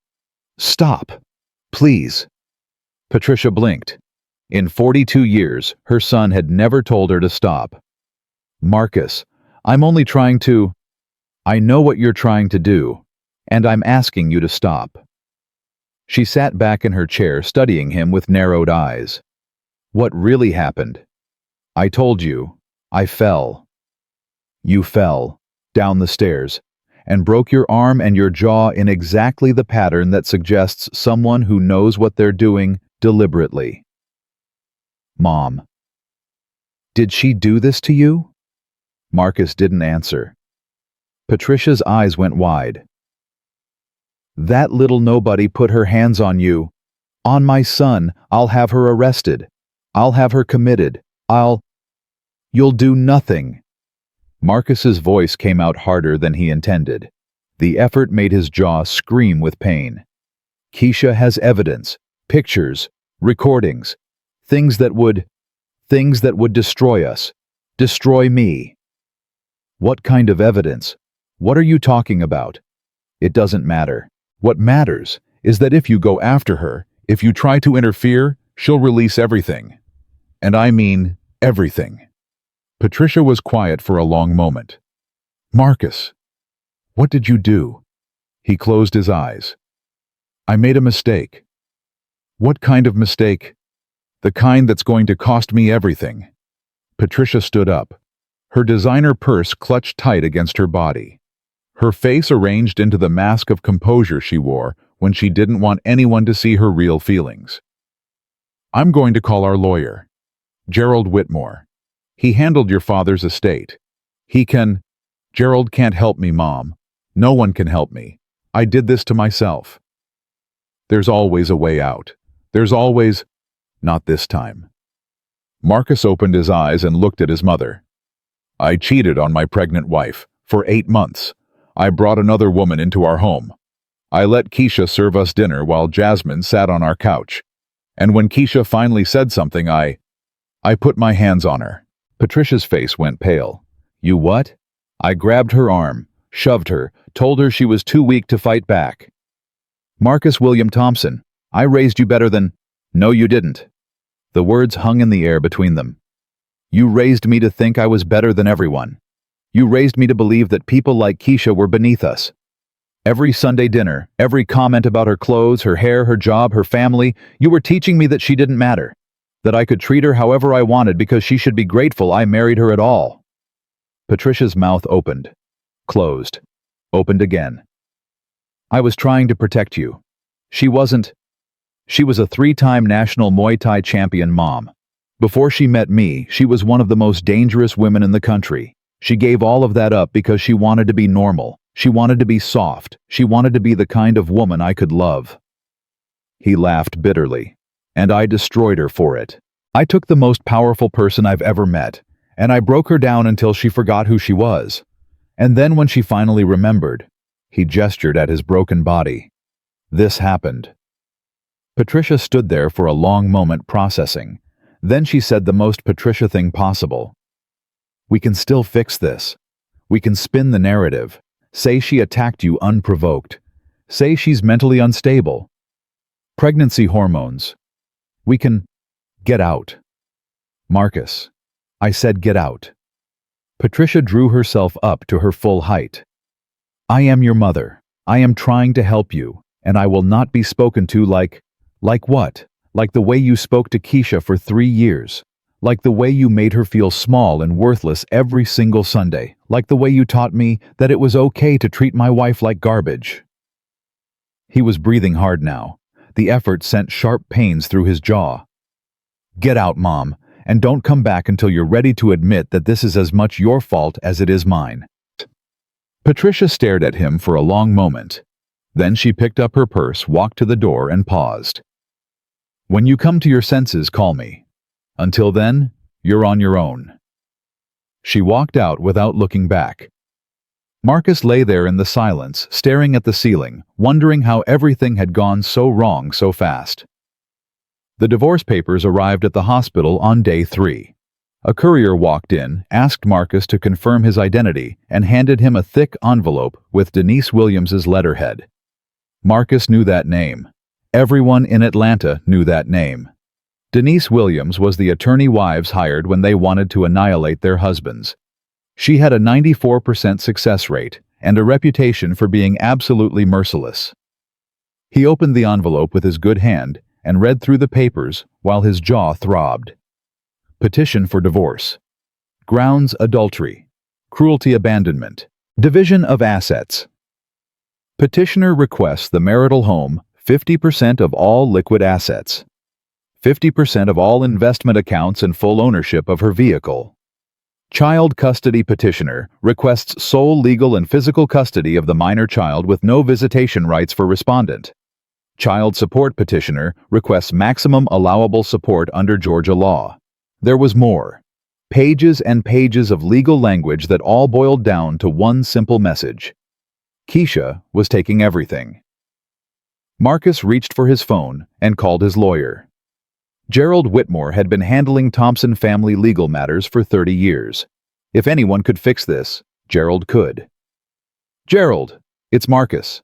stop, please." Patricia blinked. In 42 years, her son had never told her to stop. "Marcus, I'm only trying to..." "I know what you're trying to do, and I'm asking you to stop." She sat back in her chair, studying him with narrowed eyes. "What really happened?" "I told you. I fell." "You fell down the stairs and broke your arm and your jaw in exactly the pattern that suggests someone who knows what they're doing deliberately." "Mom." "Did she do this to you?" Marcus didn't answer. Patricia's eyes went wide. "That little nobody put her hands on you. On my son. I'll have her arrested. I'll have her committed. You'll do nothing." Marcus's voice came out harder than he intended. The effort made his jaw scream with pain. "Keisha has evidence, pictures, recordings, things that would destroy us, destroy me." "What kind of evidence? What are you talking about?" "It doesn't matter. What matters is that if you go after her, if you try to interfere, she'll release everything. And I mean everything." Patricia was quiet for a long moment. "Marcus, what did you do?" He closed his eyes. "I made a mistake." "What kind of mistake?" "The kind that's going to cost me everything." Patricia stood up. Her designer purse clutched tight against her body. Her face arranged into the mask of composure she wore when she didn't want anyone to see her real feelings. "I'm going to call our lawyer, Gerald Whitmore. He handled your father's estate. He can..." "Gerald can't help me, Mom. No one can help me. I did this to myself." "There's always a way out. There's always..." "Not this time." Marcus opened his eyes and looked at his mother. "I cheated on my pregnant wife for 8 months. I brought another woman into our home. I let Keisha serve us dinner while Jasmine sat on our couch. And when Keisha finally said something, I put my hands on her." Patricia's face went pale. "You what?" "I grabbed her arm, shoved her, told her she was too weak to fight back." "Marcus William Thompson, I raised you better than..." "No, you didn't." The words hung in the air between them. "You raised me to think I was better than everyone. You raised me to believe that people like Keisha were beneath us. Every Sunday dinner, every comment about her clothes, her hair, her job, her family, you were teaching me that she didn't matter. That I could treat her however I wanted because she should be grateful I married her at all." Patricia's mouth opened, closed, opened again. I was trying to protect you. She wasn't. She was a 3-time national Muay Thai champion mom. Before she met me, she was one of the most dangerous women in the country. She gave all of that up because she wanted to be normal. She wanted to be soft. She wanted to be the kind of woman I could love. He laughed bitterly, and I destroyed her for it. I took the most powerful person I've ever met, and I broke her down until she forgot who she was. And then when she finally remembered, he gestured at his broken body. This happened. Patricia stood there for a long moment processing. Then she said the most Patricia thing possible. We can still fix this. We can spin the narrative. Say she attacked you unprovoked. Say she's mentally unstable. Pregnancy hormones. We can get out. Marcus. I said get out. Patricia drew herself up to her full height. I am your mother. I am trying to help you, and I will not be spoken to like what? Like the way you spoke to Keisha for 3 years. Like the way you made her feel small and worthless every single Sunday. Like the way you taught me that it was okay to treat my wife like garbage. He was breathing hard now. The effort sent sharp pains through his jaw. Get out, Mom, and don't come back until you're ready to admit that this is as much your fault as it is mine. Patricia stared at him for a long moment. Then she picked up her purse, walked to the door, and paused. When you come to your senses, call me. Until then, you're on your own. She walked out without looking back. Marcus lay there in the silence, staring at the ceiling, wondering how everything had gone so wrong so fast. The divorce papers arrived at the hospital on day 3. A courier walked in, asked Marcus to confirm his identity, and handed him a thick envelope with Denise Williams's letterhead. Marcus knew that name. Everyone in Atlanta knew that name. Denise Williams was the attorney wives hired when they wanted to annihilate their husbands. She had a 94% success rate and a reputation for being absolutely merciless. He opened the envelope with his good hand and read through the papers while his jaw throbbed. Petition for divorce. Grounds adultery. Cruelty abandonment. Division of assets. Petitioner requests the marital home 50% of all liquid assets. 50% of all investment accounts and full ownership of her vehicle. Child custody petitioner requests sole legal and physical custody of the minor child with no visitation rights for respondent. Child support petitioner requests maximum allowable support under Georgia law. There was more. Pages and pages of legal language that all boiled down to one simple message. Keisha was taking everything. Marcus reached for his phone and called his lawyer. Gerald Whitmore had been handling Thompson family legal matters for 30 years. If anyone could fix this, Gerald could. Gerald, it's Marcus.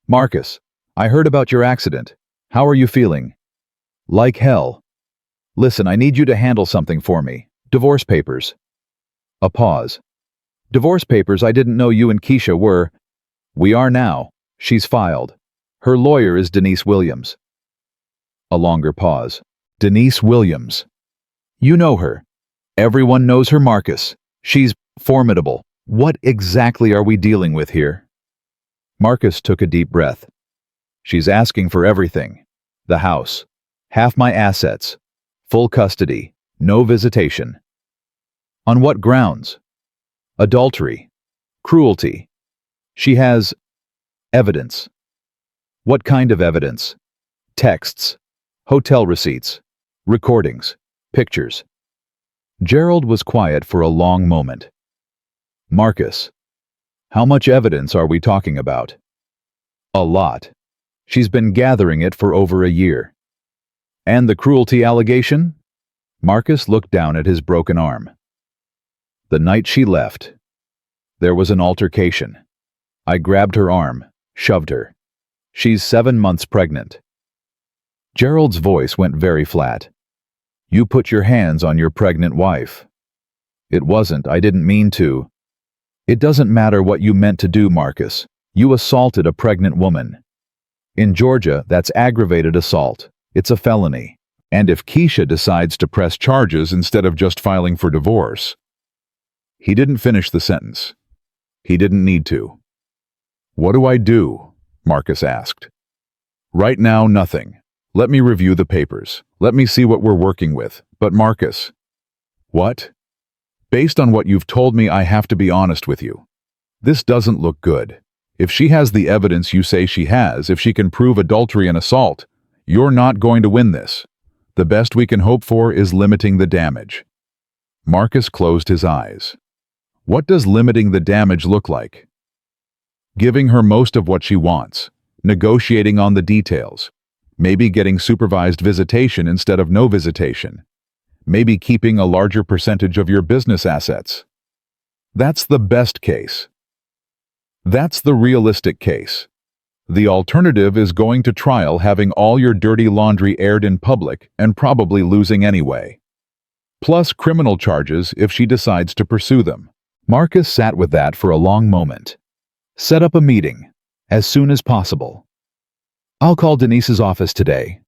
Marcus, I heard about your accident. How are you feeling? Like hell. Listen, I need you to handle something for me. Divorce papers. A pause. Divorce papers, I didn't know you and Keisha were. We are now. She's filed. Her lawyer is Denise Williams. A longer pause. Denise Williams. You know her. Everyone knows her, Marcus. She's formidable. What exactly are we dealing with here? Marcus took a deep breath. She's asking for everything. The house. Half my assets. Full custody. No visitation. On what grounds? Adultery. Cruelty. She has evidence. What kind of evidence? Texts. Hotel receipts. Recordings. Pictures. Gerald was quiet for a long moment. Marcus, how much evidence are we talking about? A lot. She's been gathering it for over a year. And the cruelty allegation? Marcus looked down at his broken arm. The night she left, there was an altercation. I grabbed her arm, shoved her. She's 7 months pregnant. Gerald's voice went very flat. You put your hands on your pregnant wife. It wasn't, I didn't mean to. It doesn't matter what you meant to do, Marcus. You assaulted a pregnant woman. In Georgia, that's aggravated assault. It's a felony. And if Keisha decides to press charges instead of just filing for divorce. He didn't finish the sentence. He didn't need to. What do I do? Marcus asked. Right now, nothing. Let me review the papers. Let me see what we're working with. But Marcus. What? Based on what you've told me, I have to be honest with you. This doesn't look good. If she has the evidence you say she has, if she can prove adultery and assault, you're not going to win this. The best we can hope for is limiting the damage. Marcus closed his eyes. What does limiting the damage look like? Giving her most of what she wants, negotiating on the details, maybe getting supervised visitation instead of no visitation, maybe keeping a larger percentage of your business assets. That's the best case. That's the realistic case. The alternative is going to trial, having all your dirty laundry aired in public, and probably losing anyway. Plus criminal charges if she decides to pursue them. Marcus sat with that for a long moment. Set up a meeting, as soon as possible. I'll call Denise's office today.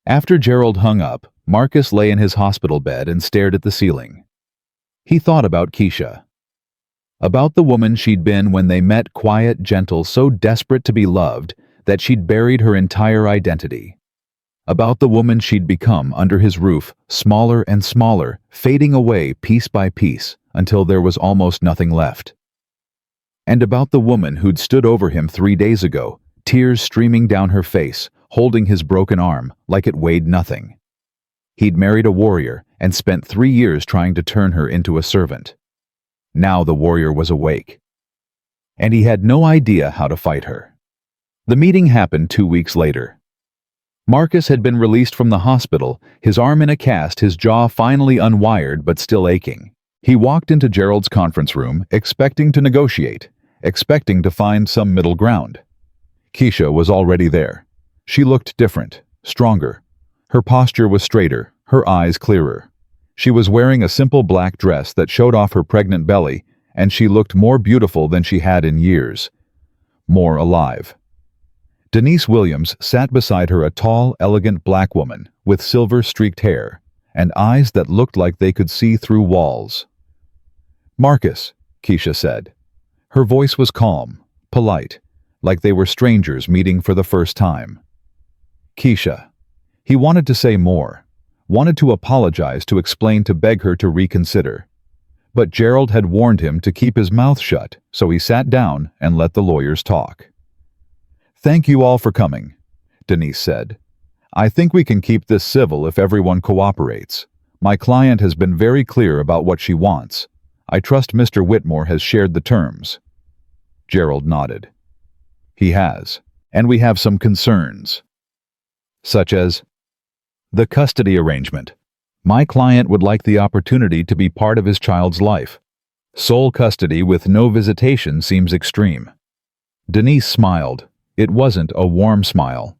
After Gerald hung up, Marcus lay in his hospital bed and stared at the ceiling. He thought about Keisha. About the woman she'd been when they met, quiet, gentle, so desperate to be loved that she'd buried her entire identity. About the woman she'd become under his roof, smaller and smaller, fading away piece by piece until there was almost nothing left. And about the woman who'd stood over him 3 days ago, tears streaming down her face, holding his broken arm like it weighed nothing. He'd married a warrior and spent 3 years trying to turn her into a servant. Now the warrior was awake, and he had no idea how to fight her. The meeting happened 2 weeks later. Marcus had been released from the hospital, his arm in a cast, his jaw finally unwired but still aching. He walked into Gerald's conference room, expecting to negotiate, expecting to find some middle ground. Keisha was already there. She looked different, stronger. Her posture was straighter, her eyes clearer. She was wearing a simple black dress that showed off her pregnant belly, and she looked more beautiful than she had in years. More alive. Denise Williams sat beside her, a tall, elegant black woman with silver-streaked hair and eyes that looked like they could see through walls. Marcus, Keisha said. Her voice was calm, polite, like they were strangers meeting for the first time. Keisha. He wanted to say more, wanted to apologize, to explain, to beg her to reconsider. But Gerald had warned him to keep his mouth shut, so he sat down and let the lawyers talk. Thank you all for coming, Denise said. I think we can keep this civil if everyone cooperates. My client has been very clear about what she wants. I trust Mr. Whitmore has shared the terms. Gerald nodded. He has, and we have some concerns. Such as? The custody arrangement. My client would like the opportunity to be part of his child's life. Sole custody with no visitation seems extreme. Denise smiled. It wasn't a warm smile.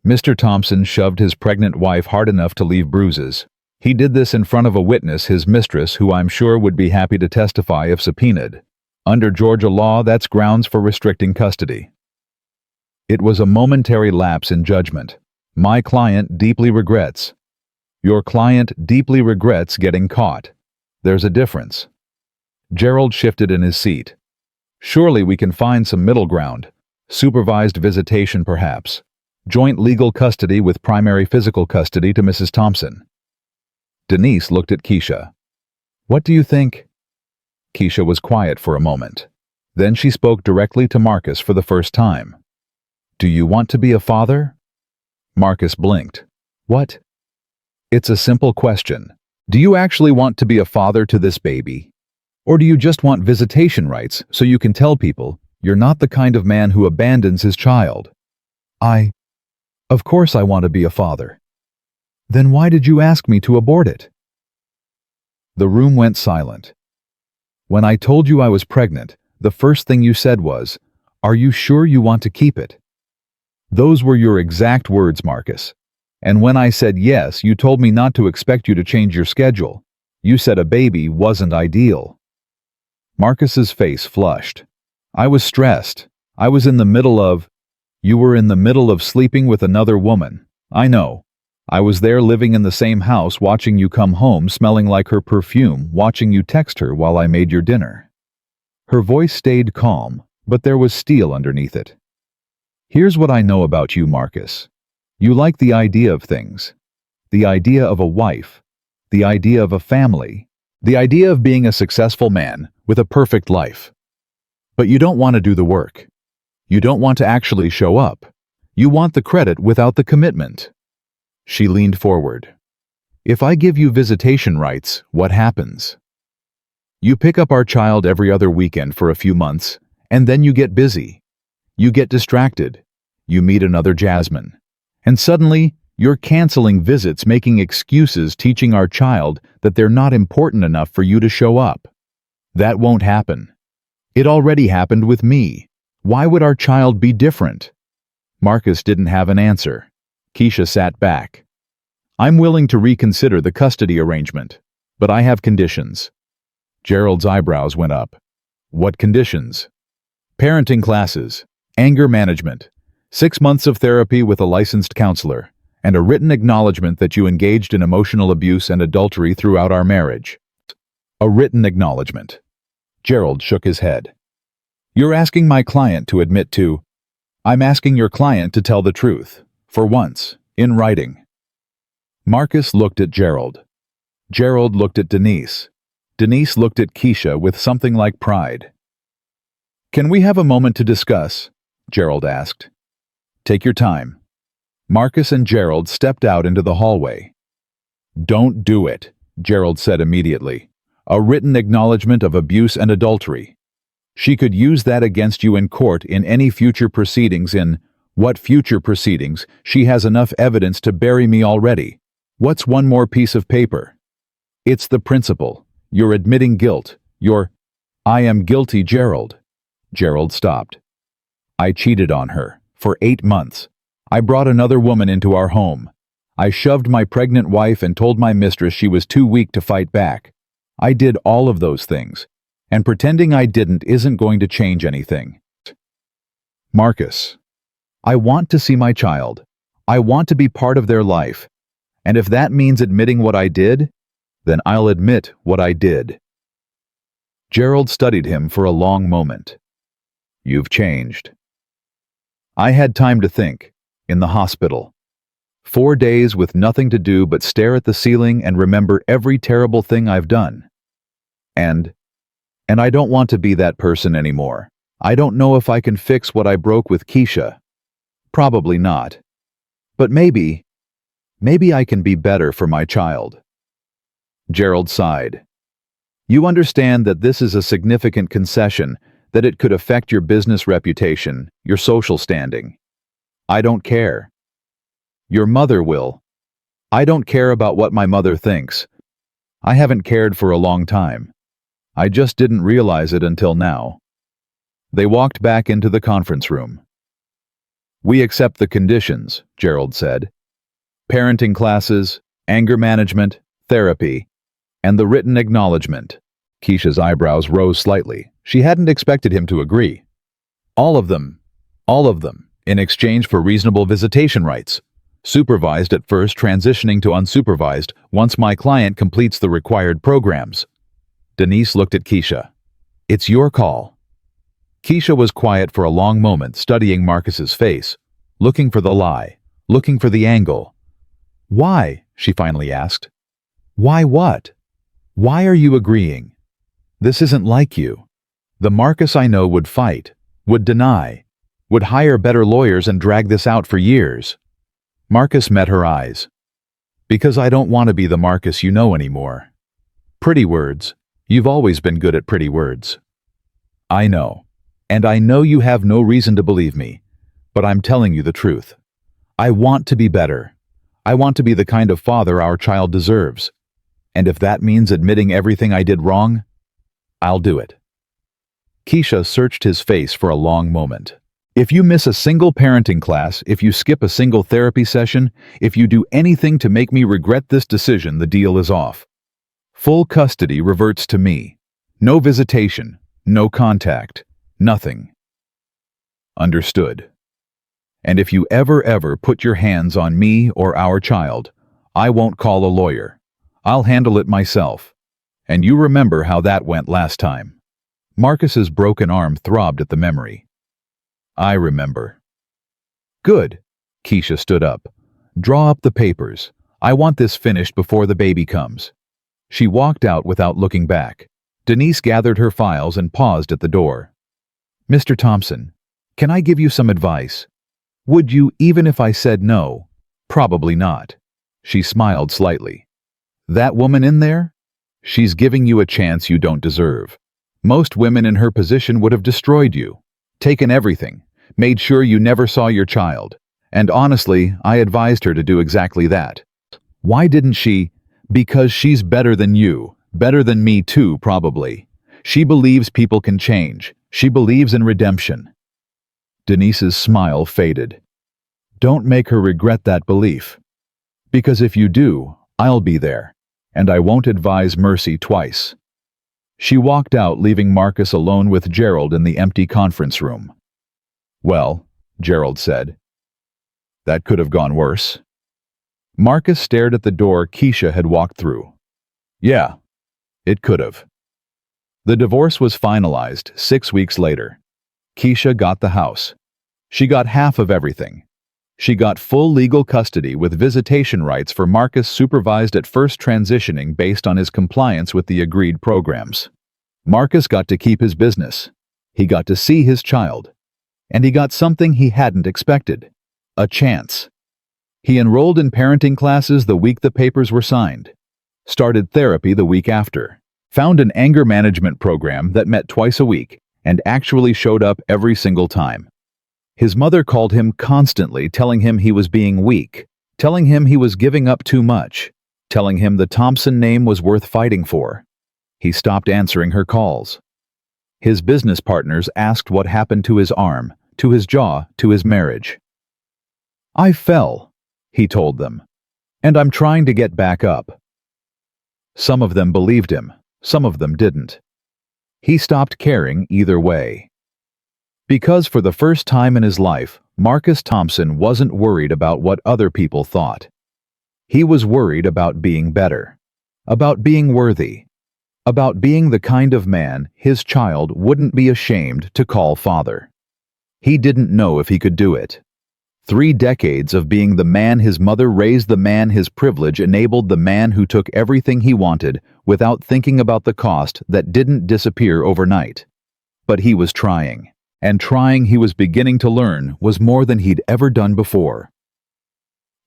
Mr. Thompson shoved his pregnant wife hard enough to leave bruises. He did this in front of a witness, his mistress, who I'm sure would be happy to testify if subpoenaed. Under Georgia law, that's grounds for restricting custody. It was a momentary lapse in judgment. My client deeply regrets. Your client deeply regrets getting caught. There's a difference. Gerald shifted in his seat. Surely we can find some middle ground. Supervised visitation, perhaps. Joint legal custody with primary physical custody to Mrs. Thompson. Denise looked at Keisha. What do you think? Keisha was quiet for a moment. Then she spoke directly to Marcus for the first time. Do you want to be a father? Marcus blinked. What? It's a simple question. Do you actually want to be a father to this baby? Or do you just want visitation rights so you can tell people you're not the kind of man who abandons his child? Of course I want to be a father. Then why did you ask me to abort it? The room went silent. When I told you I was pregnant, the first thing you said was, "Are you sure you want to keep it?" Those were your exact words, Marcus. And when I said yes, you told me not to expect you to change your schedule. You said a baby wasn't ideal. Marcus's face flushed. I was stressed. I was in the middle of... You were in the middle of sleeping with another woman. I know. I was there living in the same house, watching you come home smelling like her perfume, watching you text her while I made your dinner. Her voice stayed calm, but there was steel underneath it. Here's what I know about you, Marcus. You like the idea of things. The idea of a wife. The idea of a family. The idea of being a successful man with a perfect life. But you don't want to do the work. You don't want to actually show up. You want the credit without the commitment. She leaned forward. If I give you visitation rights, what happens? You pick up our child every other weekend for a few months, and then you get busy. You get distracted. You meet another Jasmine. And suddenly, you're canceling visits, making excuses, teaching our child that they're not important enough for you to show up. That won't happen. It already happened with me. Why would our child be different? Marcus didn't have an answer. Keisha sat back. I'm willing to reconsider the custody arrangement, but I have conditions. Gerald's eyebrows went up. What conditions? Parenting classes, anger management, 6 months of therapy with a licensed counselor, and a written acknowledgement that you engaged in emotional abuse and adultery throughout our marriage. A written acknowledgement. Gerald shook his head. You're asking my client to admit to... I'm asking your client to tell the truth, for once, in writing. Marcus looked at Gerald. Gerald looked at Denise. Denise looked at Keisha with something like pride. Can we have a moment to discuss? Gerald asked. Take your time. Marcus and Gerald stepped out into the hallway. Don't do it, Gerald said immediately. A written acknowledgement of abuse and adultery. She could use that against you in court in any future proceedings. In what future proceedings? She has enough evidence to bury me already. What's one more piece of paper? It's the principle. You're admitting guilt. I am guilty, Gerald. Gerald stopped. I cheated on her. For 8 months. I brought another woman into our home. I shoved my pregnant wife and told my mistress she was too weak to fight back. I did all of those things. And pretending I didn't isn't going to change anything. Marcus. I want to see my child. I want to be part of their life. And if that means admitting what I did, then I'll admit what I did. Gerald studied him for a long moment. You've changed. I had time to think, in the hospital. 4 days with nothing to do but stare at the ceiling and remember every terrible thing I've done. And I don't want to be that person anymore. I don't know if I can fix what I broke with Keisha. Probably not. But maybe I can be better for my child. Gerald sighed. You understand that this is a significant concession, that it could affect your business reputation, your social standing. I don't care. Your mother will. I don't care about what my mother thinks. I haven't cared for a long time. I just didn't realize it until now. They walked back into the conference room. We accept the conditions, Gerald said. Parenting classes, anger management, therapy, and the written acknowledgement. Keisha's eyebrows rose slightly. She hadn't expected him to agree. All of them, in exchange for reasonable visitation rights. Supervised at first, transitioning to unsupervised once my client completes the required programs. Denise looked at Keisha. It's your call. Keisha was quiet for a long moment, studying Marcus's face, looking for the lie, looking for the angle. Why? She finally asked. Why what? Why are you agreeing? This isn't like you. The Marcus I know would fight, would deny, would hire better lawyers and drag this out for years. Marcus met her eyes. Because I don't want to be the Marcus you know anymore. Pretty words. You've always been good at pretty words. I know. And I know you have no reason to believe me. But I'm telling you the truth. I want to be better. I want to be the kind of father our child deserves. And if that means admitting everything I did wrong, I'll do it. Keisha searched his face for a long moment. If you miss a single parenting class, if you skip a single therapy session, if you do anything to make me regret this decision, the deal is off. Full custody reverts to me. No visitation, no contact, nothing. Understood. And if you ever put your hands on me or our child, I won't call a lawyer. I'll handle it myself. And you remember how that went last time. Marcus's broken arm throbbed at the memory. I remember. Good. Keisha stood up. Draw up the papers. I want this finished before the baby comes. She walked out without looking back. Denise gathered her files and paused at the door. Mr. Thompson, can I give you some advice? Would you, even if I said no? Probably not. She smiled slightly. That woman in there? She's giving you a chance you don't deserve. Most women in her position would have destroyed you, taken everything, made sure you never saw your child. And honestly, I advised her to do exactly that. Why didn't she? Because she's better than you, better than me too, probably. She believes people can change. She believes in redemption. Denise's smile faded. Don't make her regret that belief. Because if you do, I'll be there, and I won't advise mercy twice. She walked out, leaving Marcus alone with Gerald in the empty conference room. Well, Gerald said. That could have gone worse. Marcus stared at the door Keisha had walked through. Yeah, it could have. The divorce was finalized 6 weeks later. Keisha got the house. She got half of everything. She got full legal custody with visitation rights for Marcus, supervised at first, transitioning based on his compliance with the agreed programs. Marcus got to keep his business. He got to see his child. And he got something he hadn't expected. A chance. He enrolled in parenting classes the week the papers were signed. Started therapy the week after. Found an anger management program that met twice a week and actually showed up every single time. His mother called him constantly, telling him he was being weak, telling him he was giving up too much, telling him the Thompson name was worth fighting for. He stopped answering her calls. His business partners asked what happened to his arm, to his jaw, to his marriage. I fell, he told them, and I'm trying to get back up. Some of them believed him, some of them didn't. He stopped caring either way. Because for the first time in his life, Marcus Thompson wasn't worried about what other people thought. He was worried about being better, about being worthy, about being the kind of man his child wouldn't be ashamed to call father. He didn't know if he could do it. 3 decades of being the man his mother raised, the man his privilege enabled, the man who took everything he wanted without thinking about the cost that didn't disappear overnight. But he was trying, and trying, he was beginning to learn, was more than he'd ever done before.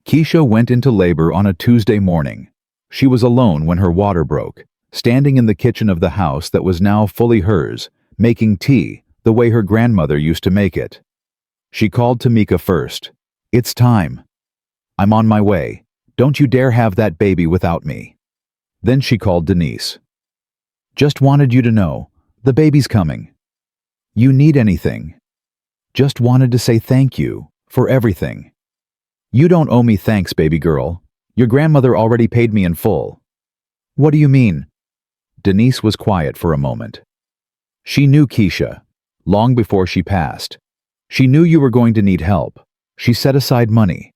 Keisha went into labor on a Tuesday morning. She was alone when her water broke, standing in the kitchen of the house that was now fully hers, making tea the way her grandmother used to make it. She called Tamika first. It's time. I'm on my way. Don't you dare have that baby without me. Then she called Denise. Just wanted you to know, the baby's coming. You need anything? Just wanted to say thank you for everything. You don't owe me thanks, baby girl. Your grandmother already paid me in full. What do you mean? Denise was quiet for a moment. She knew Keisha, long before she passed. She knew you were going to need help. She set aside money,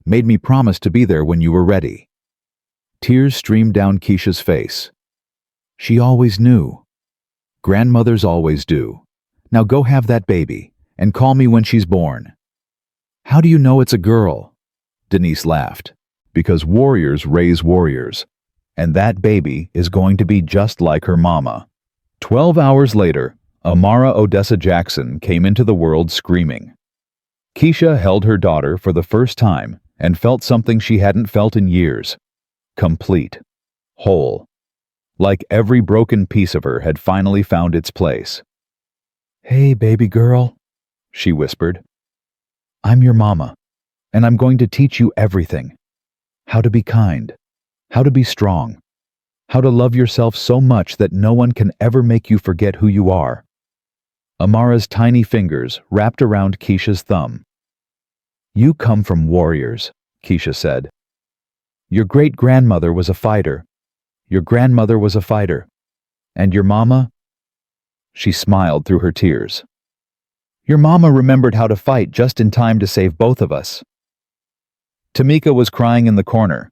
made me promise to be there when you were ready. Tears streamed down Keisha's face. She always knew. Grandmothers always do. Now go have that baby, and call me when she's born. How do you know it's a girl? Denise laughed. Because warriors raise warriors. And that baby is going to be just like her mama. 12 hours later, Amara Odessa Jackson came into the world screaming. Keisha held her daughter for the first time and felt something she hadn't felt in years. Complete. Whole. Like every broken piece of her had finally found its place. Hey, baby girl, she whispered. I'm your mama, and I'm going to teach you everything. How to be kind, how to be strong, how to love yourself so much that no one can ever make you forget who you are. Amara's tiny fingers wrapped around Keisha's thumb. You come from warriors, Keisha said. Your great-grandmother was a fighter. Your grandmother was a fighter. And your mama? She smiled through her tears. Your mama remembered how to fight just in time to save both of us. Tamika was crying in the corner.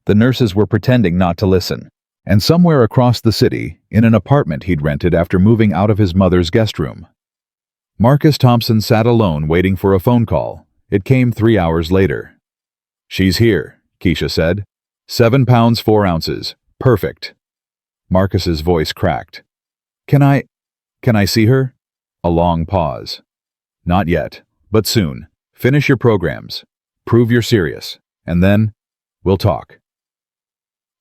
The nurses were pretending not to listen. And somewhere across the city, in an apartment he'd rented after moving out of his mother's guest room. Marcus Thompson sat alone waiting for a phone call. It came 3 hours later. "She's here," Keisha said. 7 pounds 4 ounces. Perfect. Marcus's voice cracked. Can I see her?" A long pause. "Not yet, but soon. Finish your programs. Prove you're serious. And then, we'll talk."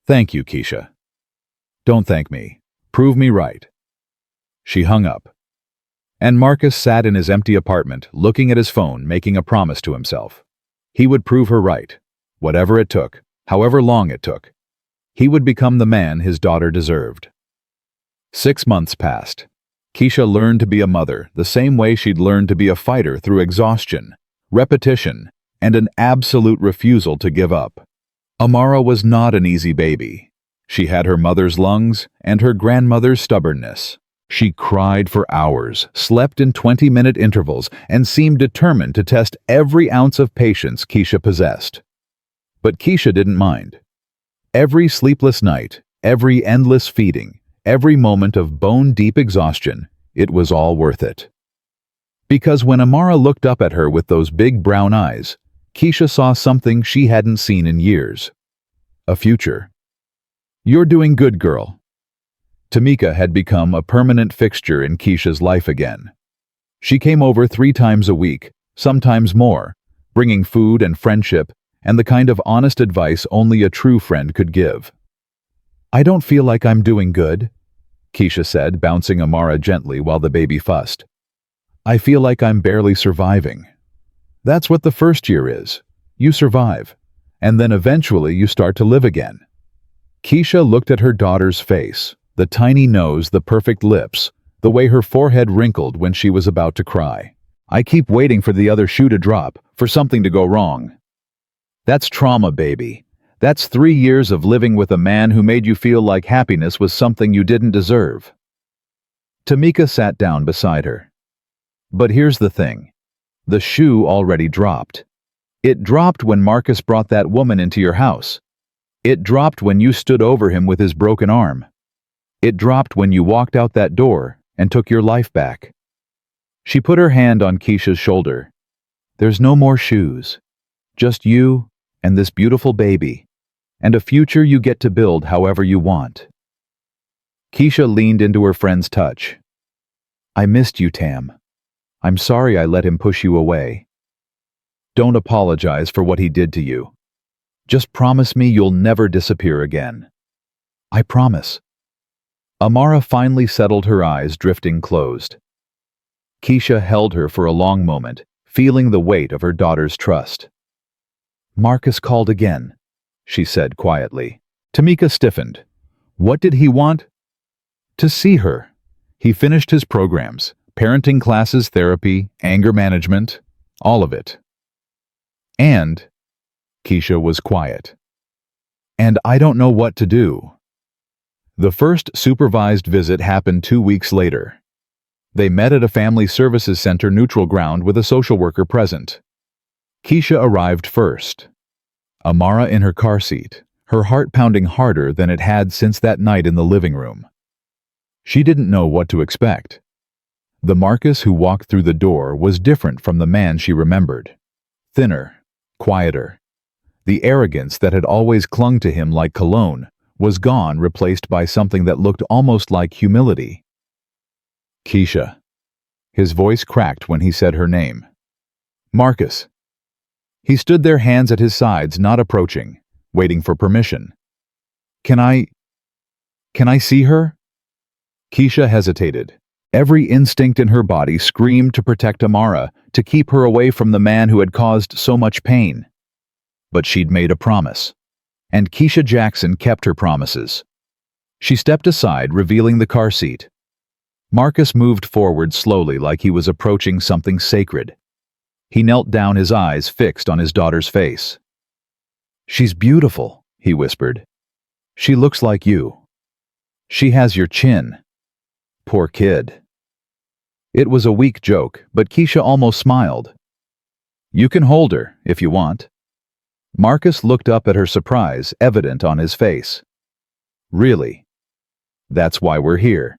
"Thank you, Keisha." "Don't thank me. Prove me right." She hung up. And Marcus sat in his empty apartment, looking at his phone, making a promise to himself. He would prove her right. Whatever it took, however long it took. He would become the man his daughter deserved. 6 months passed. Keisha learned to be a mother the same way she'd learned to be a fighter through exhaustion, repetition, and an absolute refusal to give up. Amara was not an easy baby. She had her mother's lungs and her grandmother's stubbornness. She cried for hours, slept in 20-minute intervals, and seemed determined to test every ounce of patience Keisha possessed. But Keisha didn't mind. Every sleepless night, every endless feeding, every moment of bone-deep exhaustion, it was all worth it. Because when Amara looked up at her with those big brown eyes, Keisha saw something she hadn't seen in years. A future. "You're doing good, girl." Tamika had become a permanent fixture in Keisha's life again. She came over 3 times a week, sometimes more, bringing food and friendship and the kind of honest advice only a true friend could give. "I don't feel like I'm doing good," Keisha said, bouncing Amara gently while the baby fussed. "I feel like I'm barely surviving." "That's what the first year is. You survive, and then eventually you start to live again." Keisha looked at her daughter's face, the tiny nose, the perfect lips, the way her forehead wrinkled when she was about to cry. "I keep waiting for the other shoe to drop, for something to go wrong." "That's trauma, baby. That's 3 years of living with a man who made you feel like happiness was something you didn't deserve." Tamika sat down beside her. "But here's the thing. The shoe already dropped. It dropped when Marcus brought that woman into your house. It dropped when you stood over him with his broken arm. It dropped when you walked out that door and took your life back." She put her hand on Keisha's shoulder. "There's no more shoes. Just you and this beautiful baby, and a future you get to build however you want." Keisha leaned into her friend's touch. "I missed you, Tam. I'm sorry I let him push you away. Don't apologize for what he did to you. Just promise me you'll never disappear again." "I promise." Amara finally settled, her eyes drifting closed. Keisha held her for a long moment, feeling the weight of her daughter's trust. "Marcus called again," she said quietly. Tamika stiffened. What did he want? To see her. He finished his programs, parenting classes, therapy, anger management, all of it. And Keisha was quiet. "And I don't know what to do." The first supervised visit happened 2 weeks later. They met at a family services center neutral ground with a social worker present. Keisha arrived first. Amara in her car seat, her heart pounding harder than it had since that night in the living room. She didn't know what to expect. The Marcus who walked through the door was different from the man she remembered. Thinner, quieter. The arrogance that had always clung to him like cologne was gone, replaced by something that looked almost like humility. "Keisha." His voice cracked when he said her name. "Marcus." He stood there, hands at his sides, not approaching, waiting for permission. Can I see her?" Keisha hesitated. Every instinct in her body screamed to protect Amara, to keep her away from the man who had caused so much pain. But she'd made a promise. And Keisha Jackson kept her promises. She stepped aside, revealing the car seat. Marcus moved forward slowly, like he was approaching something sacred. He knelt down, his eyes fixed on his daughter's face. "She's beautiful," he whispered. "She looks like you. She has your chin. Poor kid." It was a weak joke, but Keisha almost smiled. "You can hold her, if you want." Marcus looked up at her, surprise evident on his face. Really? That's why we're here.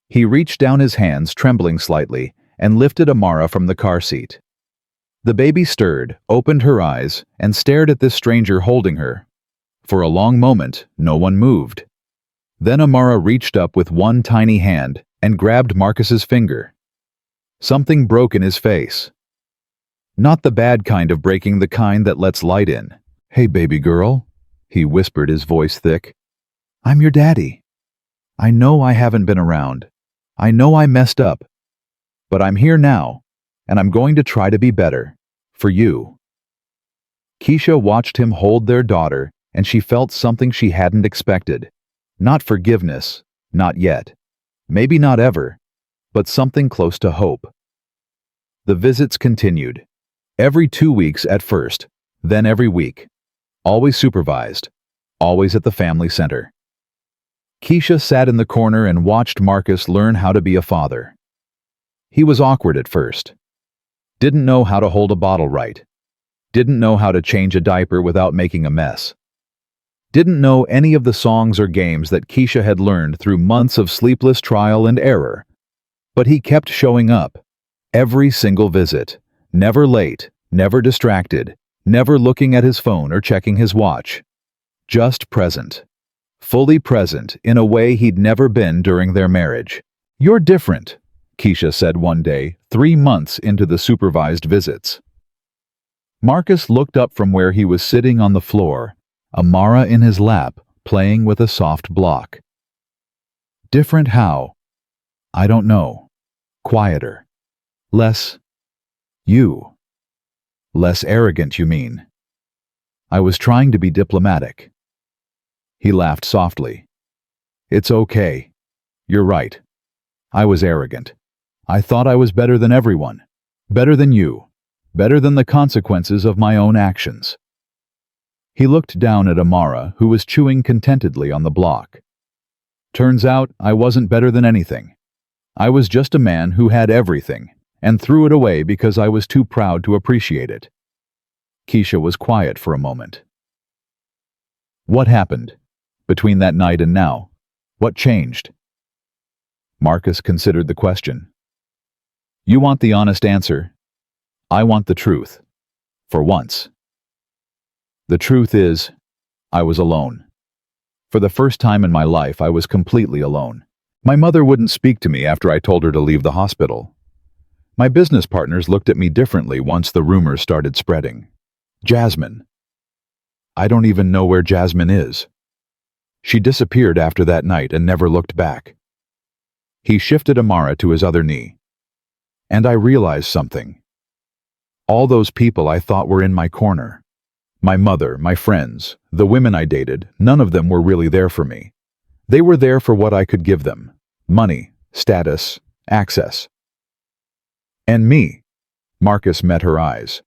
He reached down his hands, trembling slightly, and lifted Amara from the car seat. The baby stirred, opened her eyes, and stared at this stranger holding her. For a long moment, no one moved. Then Amara reached up with one tiny hand and grabbed Marcus's finger. Something broke in his face. Not the bad kind of breaking, the kind that lets light in. "Hey, baby girl," he whispered, his voice thick. "I'm your daddy. I know I haven't been around. I know I messed up. But I'm here now, and I'm going to try to be better. For you." Keisha watched him hold their daughter, and she felt something she hadn't expected. Not forgiveness, not yet. Maybe not ever, but something close to hope. The visits continued. Every 2 weeks at first, then every week. Always supervised. Always at the family center. Keisha sat in the corner and watched Marcus learn how to be a father. He was awkward at first. Didn't know how to hold a bottle right. Didn't know how to change a diaper without making a mess. Didn't know any of the songs or games that Keisha had learned through months of sleepless trial and error. But he kept showing up. Every single visit. Never late, never distracted, never looking at his phone or checking his watch. Just present. Fully present in a way he'd never been during their marriage. "You're different," Keisha said one day, 3 months into the supervised visits. Marcus looked up from where he was sitting on the floor, Amara in his lap, playing with a soft block. "Different how?" "I don't know. Quieter. Less you. Less arrogant, you mean?" "I was trying to be diplomatic." He laughed softly. "It's okay. You're right. I was arrogant. I thought I was better than everyone. Better than you. Better than the consequences of my own actions." He looked down at Amara, who was chewing contentedly on the block. "Turns out I wasn't better than anything. I was just a man who had everything, and threw it away because I was too proud to appreciate it." Keisha was quiet for a moment. "What happened? Between that night and now? What changed?" Marcus considered the question. "You want the honest answer? I want the truth. For once. The truth is, I was alone. For the first time in my life, I was completely alone. My mother wouldn't speak to me after I told her to leave the hospital. My business partners looked at me differently once the rumors started spreading. Jasmine. I don't even know where Jasmine is. She disappeared after that night and never looked back." He shifted Amara to his other knee. "And I realized something. All those people I thought were in my corner. My mother, my friends, the women I dated, none of them were really there for me. They were there for what I could give them. Money, status, access. And me." Marcus met her eyes.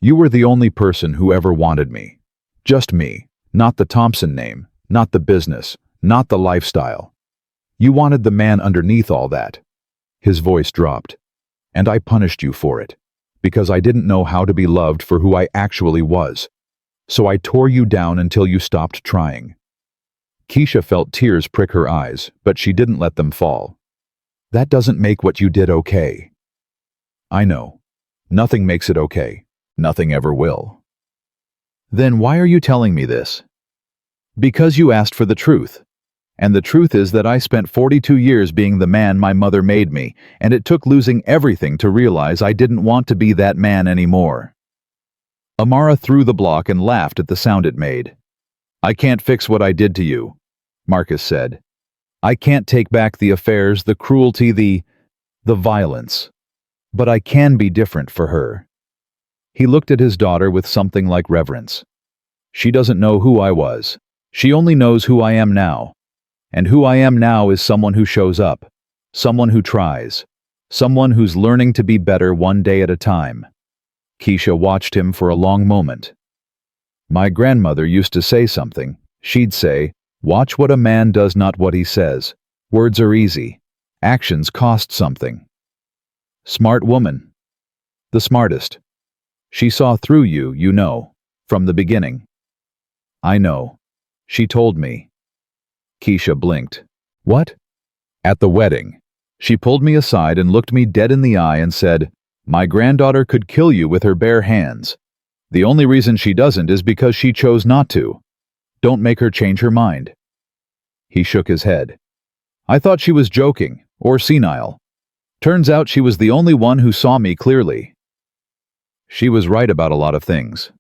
"You were the only person who ever wanted me. Just me, not the Thompson name, not the business, not the lifestyle. You wanted the man underneath all that." His voice dropped. "And I punished you for it, because I didn't know how to be loved for who I actually was. So I tore you down until you stopped trying." Keisha felt tears prick her eyes, but she didn't let them fall. "That doesn't make what you did okay." "I know. Nothing makes it okay. Nothing ever will." "Then why are you telling me this?" "Because you asked for the truth. And the truth is that I spent 42 years being the man my mother made me, and it took losing everything to realize I didn't want to be that man anymore." Amara threw the block and laughed at the sound it made. "I can't fix what I did to you," Marcus said. "I can't take back the affairs, the cruelty, the violence. But I can be different for her." He looked at his daughter with something like reverence. "She doesn't know who I was. She only knows who I am now. And who I am now is someone who shows up, someone who tries, someone who's learning to be better one day at a time." Keisha watched him for a long moment. "My grandmother used to say something. She'd say, 'Watch what a man does, not what he says. Words are easy. Actions cost something.' Smart woman. The smartest. She saw through you, you know, from the beginning." "I know. She told me." Keisha blinked. What? At the wedding. She pulled me aside and looked me dead in the eye and said, "My granddaughter could kill you with her bare hands. The only reason she doesn't is because she chose not to. Don't make her change her mind." He shook his head. I thought she was joking, or senile. Turns out she was the only one who saw me clearly. She was right about a lot of things.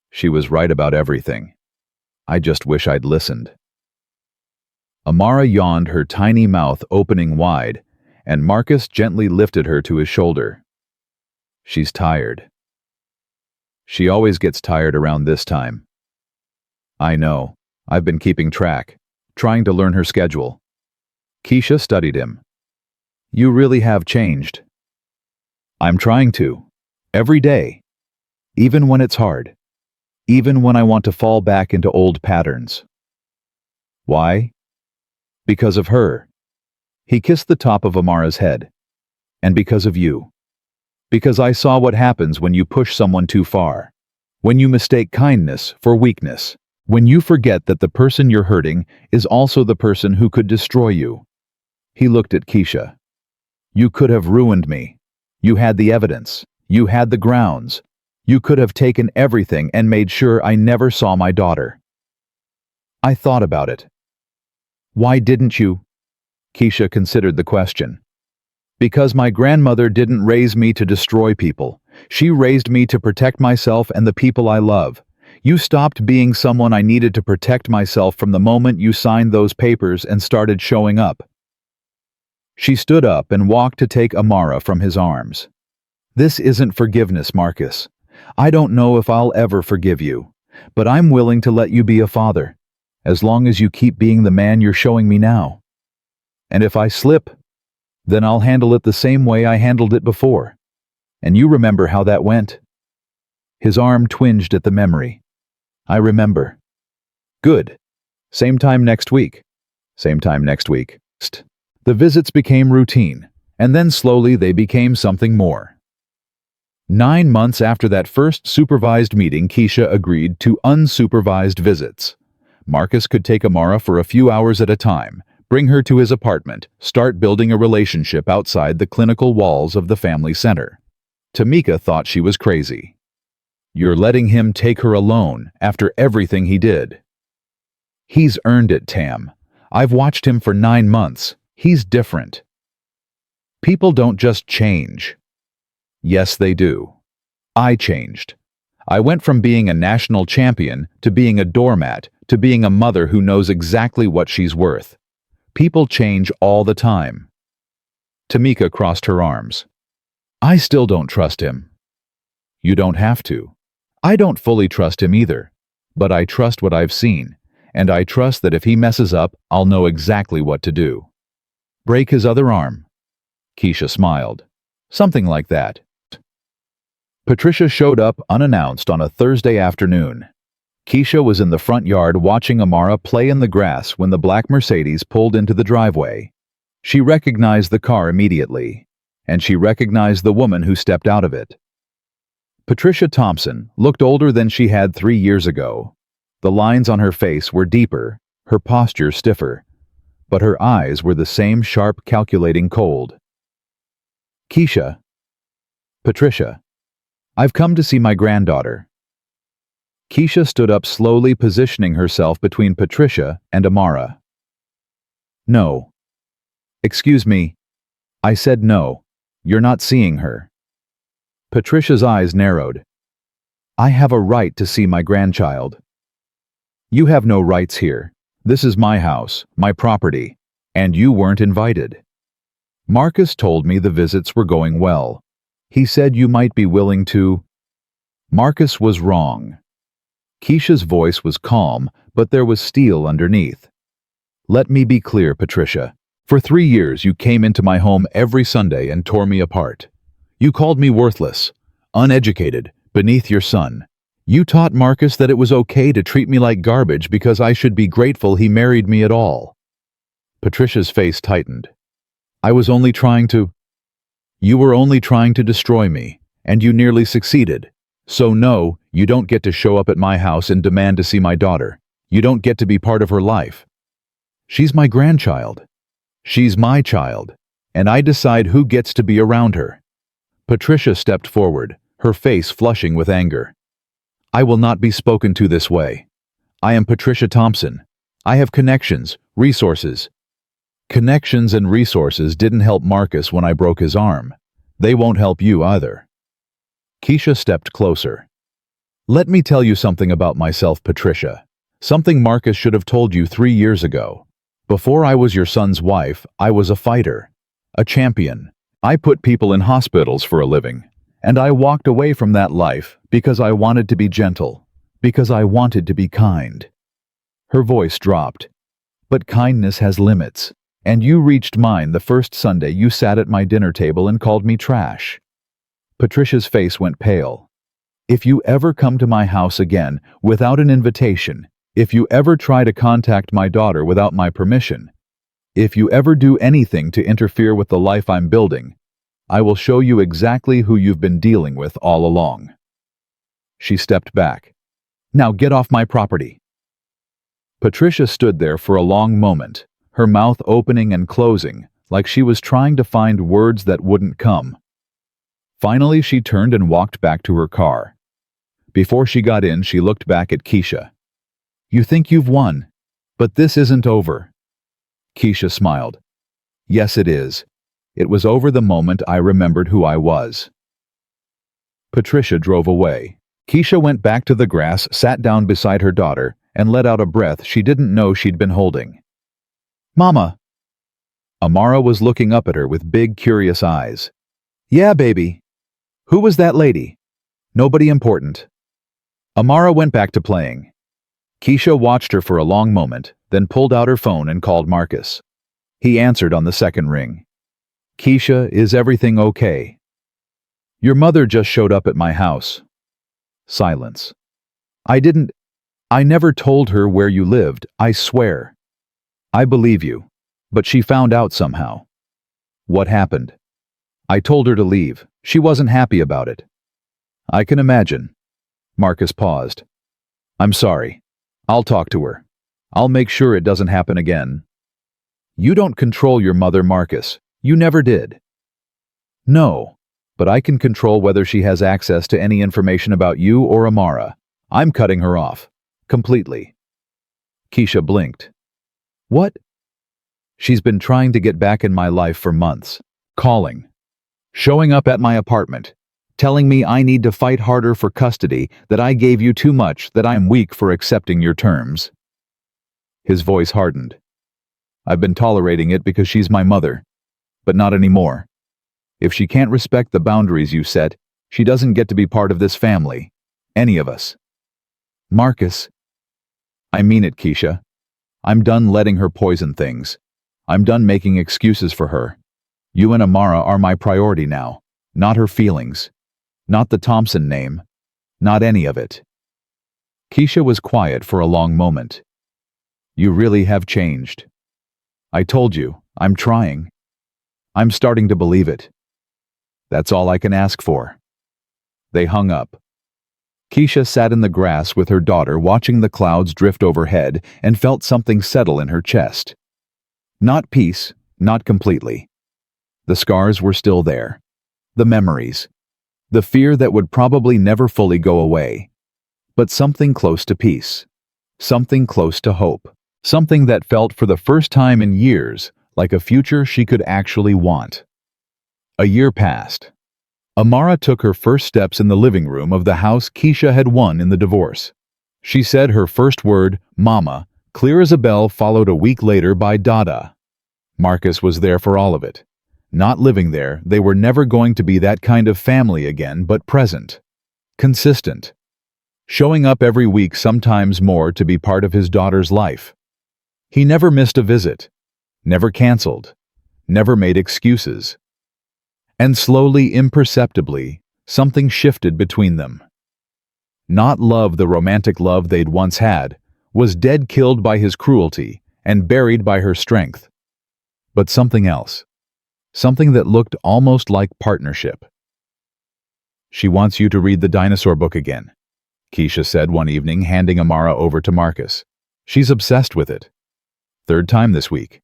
She was right about everything. I just wish I'd listened. Amara yawned, her tiny mouth opening wide, and Marcus gently lifted her to his shoulder. She's tired. She always gets tired around this time. I know. I've been keeping track, trying to learn her schedule. Keisha studied him. You really have changed. I'm trying to. Every day. Even when it's hard. Even when I want to fall back into old patterns. Why? Because of her. He kissed the top of Amara's head. And because of you. Because I saw what happens when you push someone too far. When you mistake kindness for weakness. When you forget that the person you're hurting is also the person who could destroy you. He looked at Keisha. You could have ruined me. You had the evidence. You had the grounds. You could have taken everything and made sure I never saw my daughter. I thought about it. Why didn't you? Keisha considered the question. Because my grandmother didn't raise me to destroy people. She raised me to protect myself and the people I love. You stopped being someone I needed to protect myself from the moment you signed those papers and started showing up. She stood up and walked to take Amara from his arms. This isn't forgiveness, Marcus. I don't know if I'll ever forgive you, but I'm willing to let you be a father, as long as you keep being the man you're showing me now. And if I slip, then I'll handle it the same way I handled it before. And you remember how that went? His arm twinged at the memory. I remember. Good. Same time next week. Same time next week. The visits became routine, and then slowly they became something more. 9 months after that first supervised meeting, Keisha agreed to unsupervised visits. Marcus could take Amara for a few hours at a time, bring her to his apartment, start building a relationship outside the clinical walls of the family center. Tamika thought she was crazy. You're letting him take her alone after everything he did. He's earned it, Tam. I've watched him for 9 months. He's different. People don't just change. Yes, they do. I changed. I went from being a national champion to being a doormat to being a mother who knows exactly what she's worth. People change all the time. Tamika crossed her arms. I still don't trust him. You don't have to. I don't fully trust him either, but I trust what I've seen, and I trust that if he messes up, I'll know exactly what to do. Break his other arm. Keisha smiled. Something like that. Patricia showed up unannounced on a Thursday afternoon. Keisha was in the front yard watching Amara play in the grass when the black Mercedes pulled into the driveway. She recognized the car immediately, and she recognized the woman who stepped out of it. Patricia Thompson looked older than she had 3 years ago. The lines on her face were deeper, her posture stiffer, but her eyes were the same sharp, calculating cold. Keisha. Patricia. I've come to see my granddaughter. Keisha stood up slowly, positioning herself between Patricia and Amara. No. Excuse me. I said no. You're not seeing her. Patricia's eyes narrowed. I have a right to see my grandchild. You have no rights here. This is my house, my property, and you weren't invited. Marcus told me the visits were going well. He said you might be willing to... Marcus was wrong. Keisha's voice was calm, but there was steel underneath. Let me be clear, Patricia. For 3 years you came into my home every Sunday and tore me apart. You called me worthless, uneducated, beneath your son. You taught Marcus that it was okay to treat me like garbage because I should be grateful he married me at all. Patricia's face tightened. I was only trying to... You were only trying to destroy me, and you nearly succeeded. So no, you don't get to show up at my house and demand to see my daughter. You don't get to be part of her life. She's my grandchild. She's my child, and I decide who gets to be around her." Patricia stepped forward, her face flushing with anger. "I will not be spoken to this way. I am Patricia Thompson. I have connections, resources." "Connections and resources didn't help Marcus when I broke his arm. They won't help you either." Keisha stepped closer. "Let me tell you something about myself, Patricia. Something Marcus should have told you 3 years ago. Before I was your son's wife, I was a fighter, a champion. I put people in hospitals for a living, and I walked away from that life because I wanted to be gentle, because I wanted to be kind." Her voice dropped. "But kindness has limits, and you reached mine the first Sunday you sat at my dinner table and called me trash." Patricia's face went pale. "If you ever come to my house again without an invitation, if you ever try to contact my daughter without my permission, if you ever do anything to interfere with the life I'm building, I will show you exactly who you've been dealing with all along." She stepped back. "Now get off my property." Patricia stood there for a long moment, her mouth opening and closing, like she was trying to find words that wouldn't come. Finally, she turned and walked back to her car. Before she got in, she looked back at Keisha. "You think you've won, but this isn't over." Keisha smiled. "Yes, it is. It was over the moment I remembered who I was." Patricia drove away. Keisha went back to the grass, sat down beside her daughter, and let out a breath she didn't know she'd been holding. "Mama." Amara was looking up at her with big, curious eyes. "Yeah, baby. Who was that lady?" "Nobody important." Amara went back to playing. Keisha watched her for a long moment, then pulled out her phone and called Marcus. He answered on the second ring. "Keisha, is everything okay?" "Your mother just showed up at my house." Silence. I never told her where you lived, I swear." "I believe you, but she found out somehow." "What happened?" "I told her to leave. She wasn't happy about it." "I can imagine." Marcus paused. "I'm sorry. I'll talk to her. I'll make sure it doesn't happen again." "You don't control your mother, Marcus. You never did." "No, but I can control whether she has access to any information about you or Amara. I'm cutting her off. Completely." Keisha blinked. "What?" "She's been trying to get back in my life for months. Calling. Showing up at my apartment. Telling me I need to fight harder for custody, that I gave you too much, that I am weak for accepting your terms." His voice hardened. "I've been tolerating it because she's my mother. But not anymore. If she can't respect the boundaries you set, she doesn't get to be part of this family. Any of us." "Marcus." "I mean it, Keisha. I'm done letting her poison things. I'm done making excuses for her. You and Amara are my priority now, not her feelings. Not the Thompson name. Not any of it." Keisha was quiet for a long moment. "You really have changed. I told you, I'm trying. I'm starting to believe it. That's all I can ask for." They hung up. Keisha sat in the grass with her daughter, watching the clouds drift overhead, and felt something settle in her chest. Not peace, not completely. The scars were still there. The memories. The fear that would probably never fully go away. But something close to peace. Something close to hope. Something that felt for the first time in years like a future she could actually want. A year passed. Amara took her first steps in the living room of the house Keisha had won in the divorce. She said her first word, Mama, clear as a bell, followed a week later by Dada. Marcus was there for all of it. Not living there, they were never going to be that kind of family again, but present. Consistent. Showing up every week, sometimes more, to be part of his daughter's life. He never missed a visit. Never canceled. Never made excuses. And slowly, imperceptibly, something shifted between them. Not love, the romantic love they'd once had, was dead, killed by his cruelty and buried by her strength. But something else. Something that looked almost like partnership. "She wants you to read the dinosaur book again," Keisha said one evening, handing Amara over to Marcus. "She's obsessed with it." Third time this week.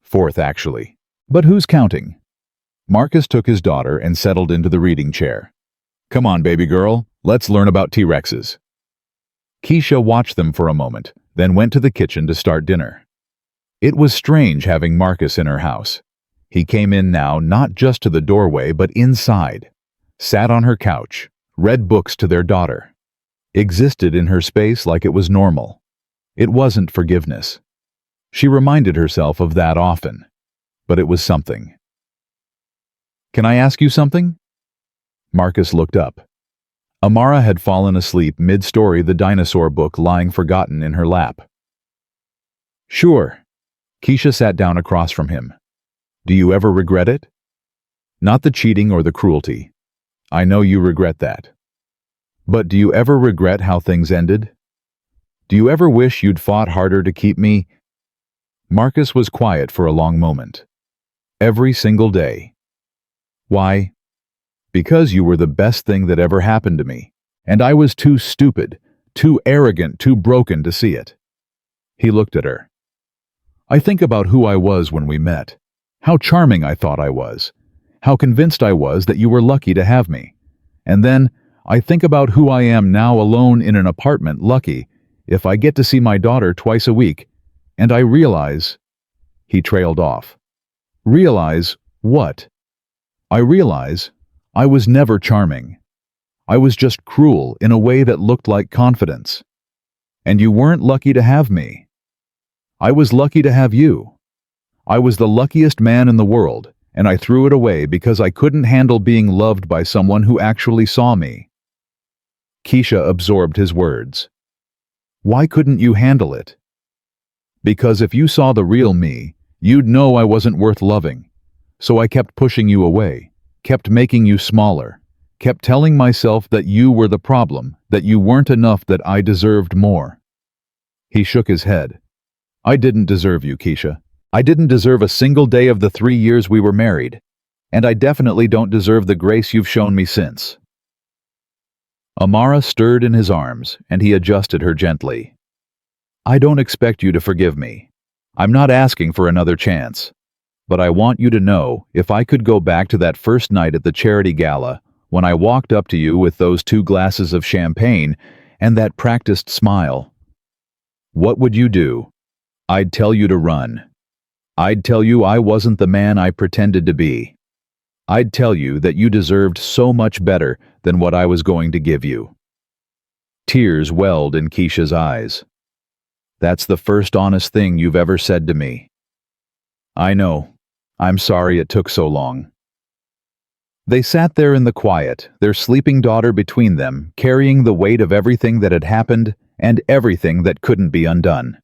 Fourth, actually. But who's counting? Marcus took his daughter and settled into the reading chair. Come on, baby girl, let's learn about T-Rexes. Keisha watched them for a moment, then went to the kitchen to start dinner. It was strange having Marcus in her house. He came in now not just to the doorway but inside, sat on her couch, read books to their daughter, existed in her space like it was normal. It wasn't forgiveness. She reminded herself of that often, but it was something. Can I ask you something? Marcus looked up. Amara had fallen asleep mid-story, the dinosaur book lying forgotten in her lap. Sure. Keisha sat down across from him. Do you ever regret it? Not the cheating or the cruelty. I know you regret that. But do you ever regret how things ended? Do you ever wish you'd fought harder to keep me? Marcus was quiet for a long moment. Every single day. Why? Because you were the best thing that ever happened to me, and I was too stupid, too arrogant, too broken to see it. He looked at her. I think about who I was when we met, how charming I thought I was, how convinced I was that you were lucky to have me. And then I think about who I am now, alone in an apartment, lucky if I get to see my daughter twice a week, and I realize... He trailed off. Realize what? I realize I was never charming. I was just cruel in a way that looked like confidence. And you weren't lucky to have me. I was lucky to have you. I was the luckiest man in the world, and I threw it away because I couldn't handle being loved by someone who actually saw me. Keisha absorbed his words. Why couldn't you handle it? Because if you saw the real me, you'd know I wasn't worth loving. So I kept pushing you away, kept making you smaller, kept telling myself that you were the problem, that you weren't enough, that I deserved more. He shook his head. I didn't deserve you, Keisha. I didn't deserve a single day of the 3 years we were married, and I definitely don't deserve the grace you've shown me since. Amara stirred in his arms, and he adjusted her gently. I don't expect you to forgive me. I'm not asking for another chance. But I want you to know, if I could go back to that first night at the charity gala, when I walked up to you with those 2 glasses of champagne and that practiced smile, what would you do? I'd tell you to run. I'd tell you I wasn't the man I pretended to be. I'd tell you that you deserved so much better than what I was going to give you. Tears welled in Keisha's eyes. That's the first honest thing you've ever said to me. I know. I'm sorry it took so long. They sat there in the quiet, their sleeping daughter between them, carrying the weight of everything that had happened and everything that couldn't be undone.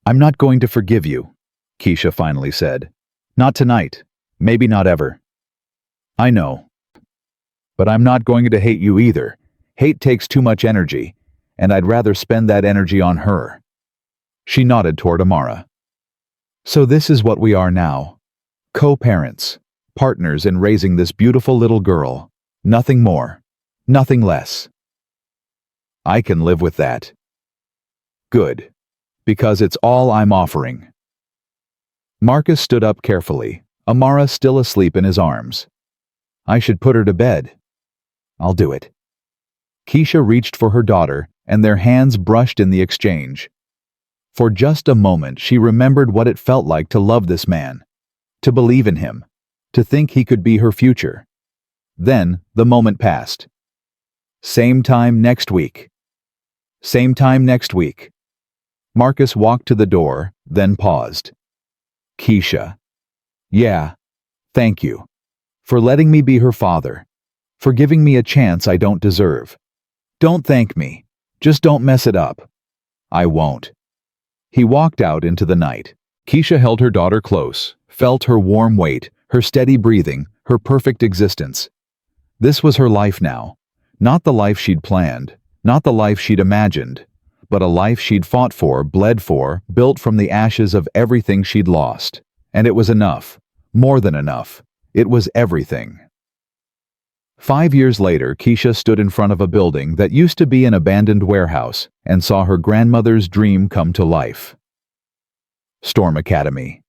I'm not going to forgive you, Keisha finally said. Not tonight. Maybe not ever. I know. But I'm not going to hate you either. Hate takes too much energy, and I'd rather spend that energy on her. She nodded toward Amara. So this is what we are now. Co-parents, partners in raising this beautiful little girl. Nothing more, nothing less. I can live with that. Good, because it's all I'm offering. Marcus stood up carefully, Amara still asleep in his arms. I should put her to bed. I'll do it. Keisha reached for her daughter, and their hands brushed in the exchange. For just a moment she remembered what it felt like to love this man, to believe in him, to think he could be her future. Then the moment passed. Same time next week. Same time next week. Marcus walked to the door, then paused. Keisha. Yeah, thank you. For letting me be her father. For giving me a chance I don't deserve. Don't thank me. Just don't mess it up. I won't. He walked out into the night. Keisha held her daughter close, felt her warm weight, her steady breathing, her perfect existence. This was her life now. Not the life she'd planned, not the life she'd imagined, but a life she'd fought for, bled for, built from the ashes of everything she'd lost. And it was enough. More than enough. It was everything. 5 years later, Keisha stood in front of a building that used to be an abandoned warehouse and saw her grandmother's dream come to life. Storm Academy.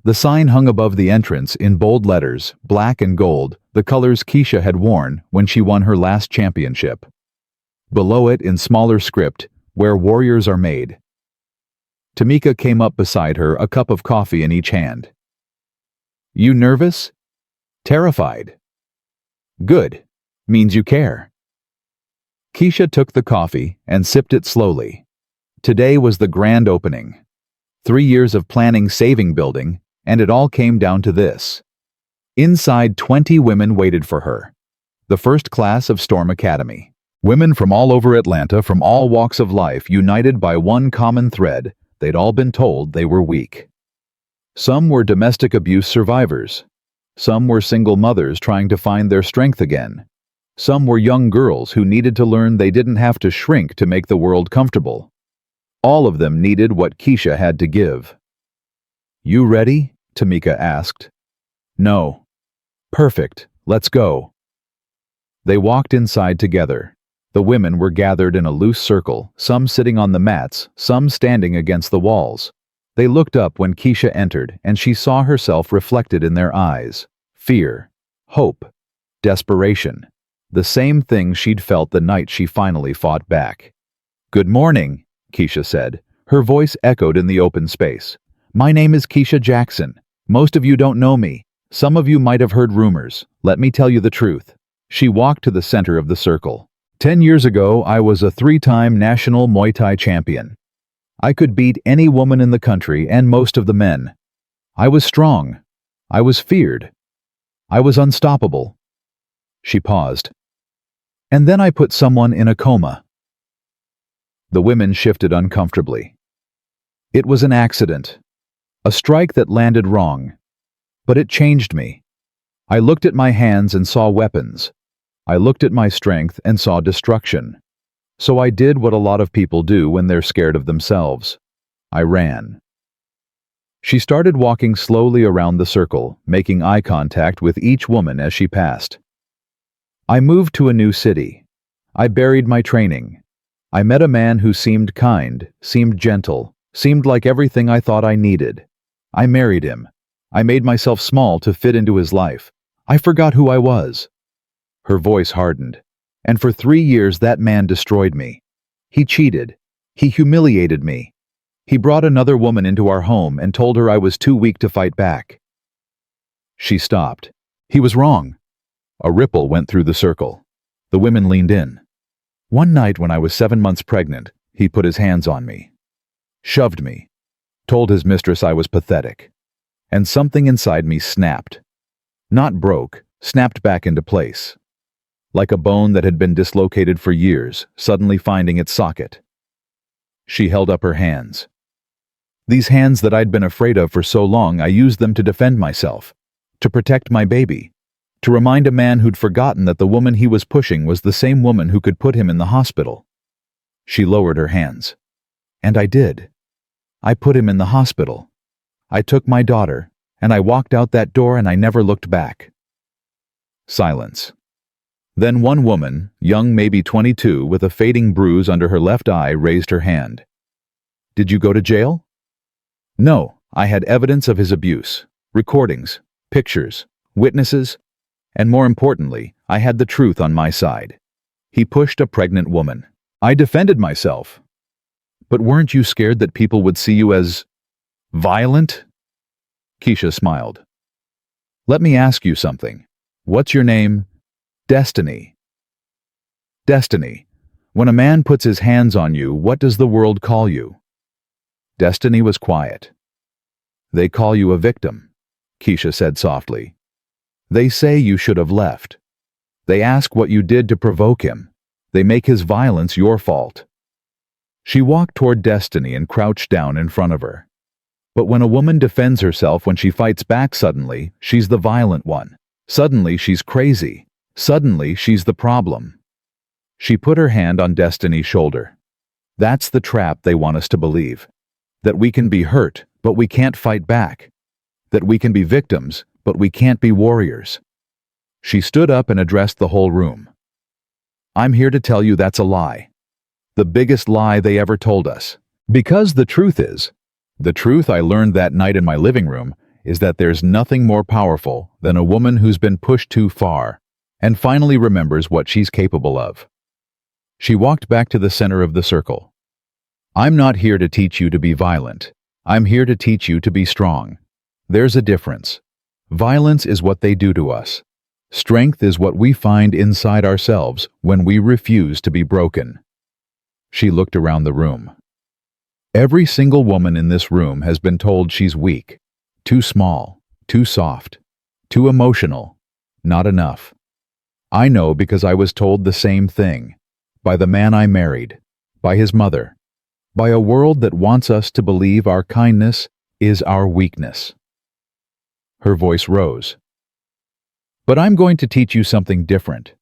The sign hung above the entrance in bold letters, black and gold, the colors Keisha had worn when she won her last championship. Below it, in smaller script, "Where warriors are made." Tamika came up beside her, a cup of coffee in each hand. "You nervous?" "Terrified." "Good. Means you care." Keisha took the coffee and sipped it slowly. Today was the grand opening. 3 years of planning, saving, building, and it all came down to this. Inside, 20 women waited for her. The first class of Storm Academy. Women from all over Atlanta, from all walks of life, united by one common thread: they'd all been told they were weak. Some were domestic abuse survivors. Some were single mothers trying to find their strength again. Some were young girls who needed to learn they didn't have to shrink to make the world comfortable. All of them needed what Keisha had to give. "You ready?" Tamika asked. "No." "Perfect. Let's go." They walked inside together. The women were gathered in a loose circle, some sitting on the mats, some standing against the walls. They looked up when Keisha entered, and she saw herself reflected in their eyes. Fear, hope, desperation. The same thing she'd felt the night she finally fought back. "Good morning," Keisha said. Her voice echoed in the open space. "My name is Keisha Jackson. Most of you don't know me. Some of you might have heard rumors. Let me tell you the truth." She walked to the center of the circle. 10 years ago, I was a 3-time national Muay Thai champion. I could beat any woman in the country and most of the men. I was strong. I was feared. I was unstoppable. She paused. And then I put someone in a coma. The women shifted uncomfortably. It was an accident. A strike that landed wrong. But it changed me. I looked at my hands and saw weapons. I looked at my strength and saw destruction. So I did what a lot of people do when they're scared of themselves. I ran. She started walking slowly around the circle, making eye contact with each woman as she passed. I moved to a new city. I buried my training. I met a man who seemed kind, seemed gentle, seemed like everything I thought I needed. I married him. I made myself small to fit into his life. I forgot who I was. Her voice hardened. And for 3 years that man destroyed me. He cheated. He humiliated me. He brought another woman into our home and told her I was too weak to fight back. She stopped. He was wrong. A ripple went through the circle. The women leaned in. One night when I was 7 months pregnant, he put his hands on me. Shoved me. Told his mistress I was pathetic. And something inside me snapped. Not broke, snapped back into place. Like a bone that had been dislocated for years, suddenly finding its socket. She held up her hands. These hands that I'd been afraid of for so long, I used them to defend myself, to protect my baby, to remind a man who'd forgotten that the woman he was pushing was the same woman who could put him in the hospital. She lowered her hands. And I did. I put him in the hospital. I took my daughter, and I walked out that door and I never looked back. Silence. Then one woman, young, maybe 22, with a fading bruise under her left eye, raised her hand. Did you go to jail? No, I had evidence of his abuse, recordings, pictures, witnesses, and more importantly, I had the truth on my side. He pushed a pregnant woman. I defended myself. But weren't you scared that people would see you as violent? Keisha smiled. Let me ask you something. What's your name? Destiny. Destiny. When a man puts his hands on you, what does the world call you? Destiny was quiet. They call you a victim, Keisha said softly. They say you should have left. They ask what you did to provoke him. They make his violence your fault. She walked toward Destiny and crouched down in front of her. But when a woman defends herself, when she fights back, suddenly, she's the violent one. Suddenly, she's crazy. Suddenly, she's the problem. She put her hand on Destiny's shoulder. That's the trap they want us to believe. That we can be hurt, but we can't fight back. That we can be victims, but we can't be warriors. She stood up and addressed the whole room. I'm here to tell you that's a lie. The biggest lie they ever told us. Because the truth is, The truth I learned that night in my living room is that there's nothing more powerful than a woman who's been pushed too far and finally remembers what she's capable of. She walked back to the center of the circle. I'm not here to teach you to be violent. I'm here to teach you to be strong. There's a difference. Violence is what they do to us. Strength is what we find inside ourselves when we refuse to be broken. She looked around the room. Every single woman in this room has been told she's weak, too small, too soft, too emotional, not enough. I know because I was told the same thing, by the man I married, by his mother, by a world that wants us to believe our kindness is our weakness. Her voice rose. But I'm going to teach you something different.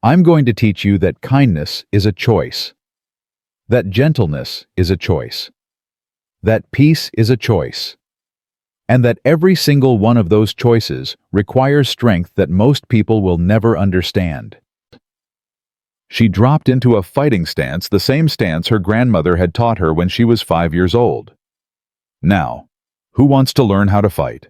I'm going to teach you that kindness is a choice, that gentleness is a choice, that peace is a choice, and that every single one of those choices requires strength that most people will never understand. She dropped into a fighting stance, the same stance her grandmother had taught her when she was 5 years old. Now, who wants to learn how to fight?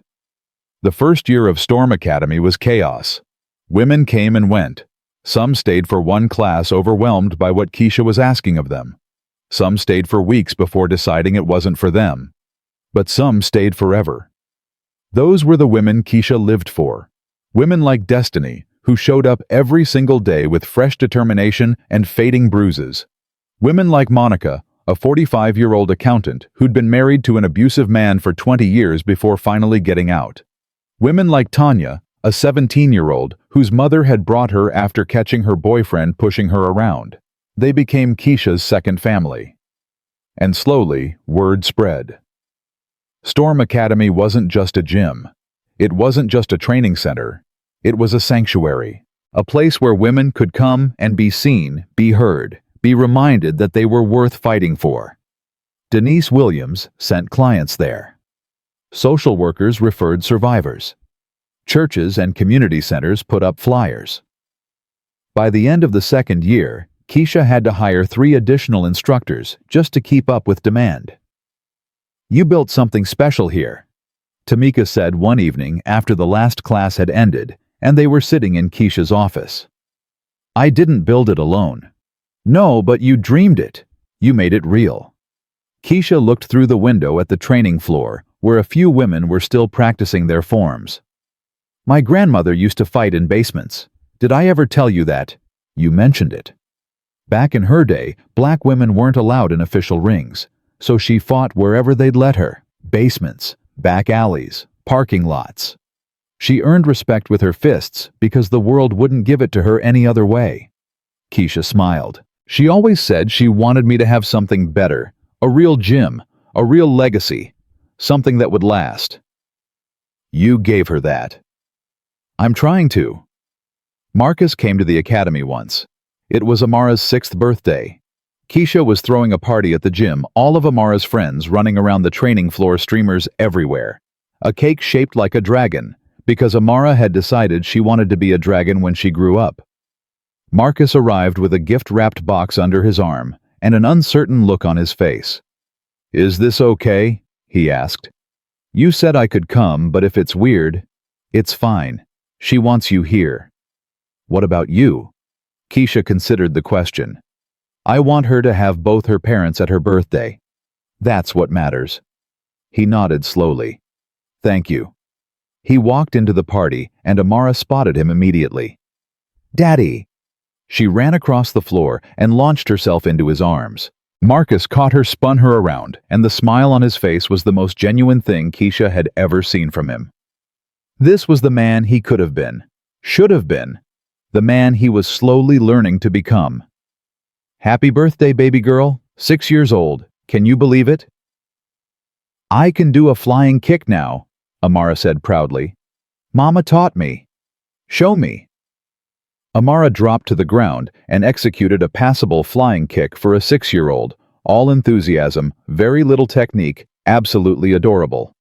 The first year of Storm Academy was chaos. Women came and went. Some stayed for one class overwhelmed by what Keisha was asking of them. Some stayed for weeks before deciding it wasn't for them. But some stayed forever. Those were the women Keisha lived for. Women like Destiny, who showed up every single day with fresh determination and fading bruises. Women like Monica, a 45-year-old accountant who'd been married to an abusive man for 20 years before finally getting out. Women like Tanya, a 17-year-old whose mother had brought her after catching her boyfriend pushing her around. They became Keisha's second family. And slowly, word spread. Storm Academy wasn't just a gym. It wasn't just a training center. It was a sanctuary, a place where women could come and be seen, be heard, be reminded that they were worth fighting for. Denise Williams sent clients there. Social workers referred survivors. Churches and community centers put up flyers. By the end of the second year, Keisha had to hire 3 additional instructors just to keep up with demand. You built something special here, Tamika said one evening after the last class had ended and they were sitting in Keisha's office. I didn't build it alone. No, but you dreamed it. You made it real. Keisha looked through the window at the training floor where a few women were still practicing their forms. My grandmother used to fight in basements. Did I ever tell you that? You mentioned it. Back in her day, black women weren't allowed in official rings, so she fought wherever they'd let her. Basements, back alleys, parking lots. She earned respect with her fists because the world wouldn't give it to her any other way. Keisha smiled. She always said she wanted me to have something better, a real gym, a real legacy, something that would last. You gave her that. I'm trying to. Marcus came to the academy once. It was Amara's 6th birthday. Keisha was throwing a party at the gym, all of Amara's friends running around the training floor, streamers everywhere. A cake shaped like a dragon, because Amara had decided she wanted to be a dragon when she grew up. Marcus arrived with a gift-wrapped box under his arm and an uncertain look on his face. Is this okay? He asked. You said I could come, but if it's weird, it's fine. She wants you here. What about you? Keisha considered the question. I want her to have both her parents at her birthday. That's what matters. He nodded slowly. Thank you. He walked into the party, and Amara spotted him immediately. Daddy! She ran across the floor and launched herself into his arms. Marcus caught her, spun her around, and the smile on his face was the most genuine thing Keisha had ever seen from him. This was the man he could have been, should have been, the man he was slowly learning to become. Happy birthday, baby girl, 6 years old. Can you believe it? I can do a flying kick now, Amara said proudly. Mama taught me. Show me. Amara dropped to the ground and executed a passable flying kick for a 6-year-old, all enthusiasm, very little technique, absolutely adorable.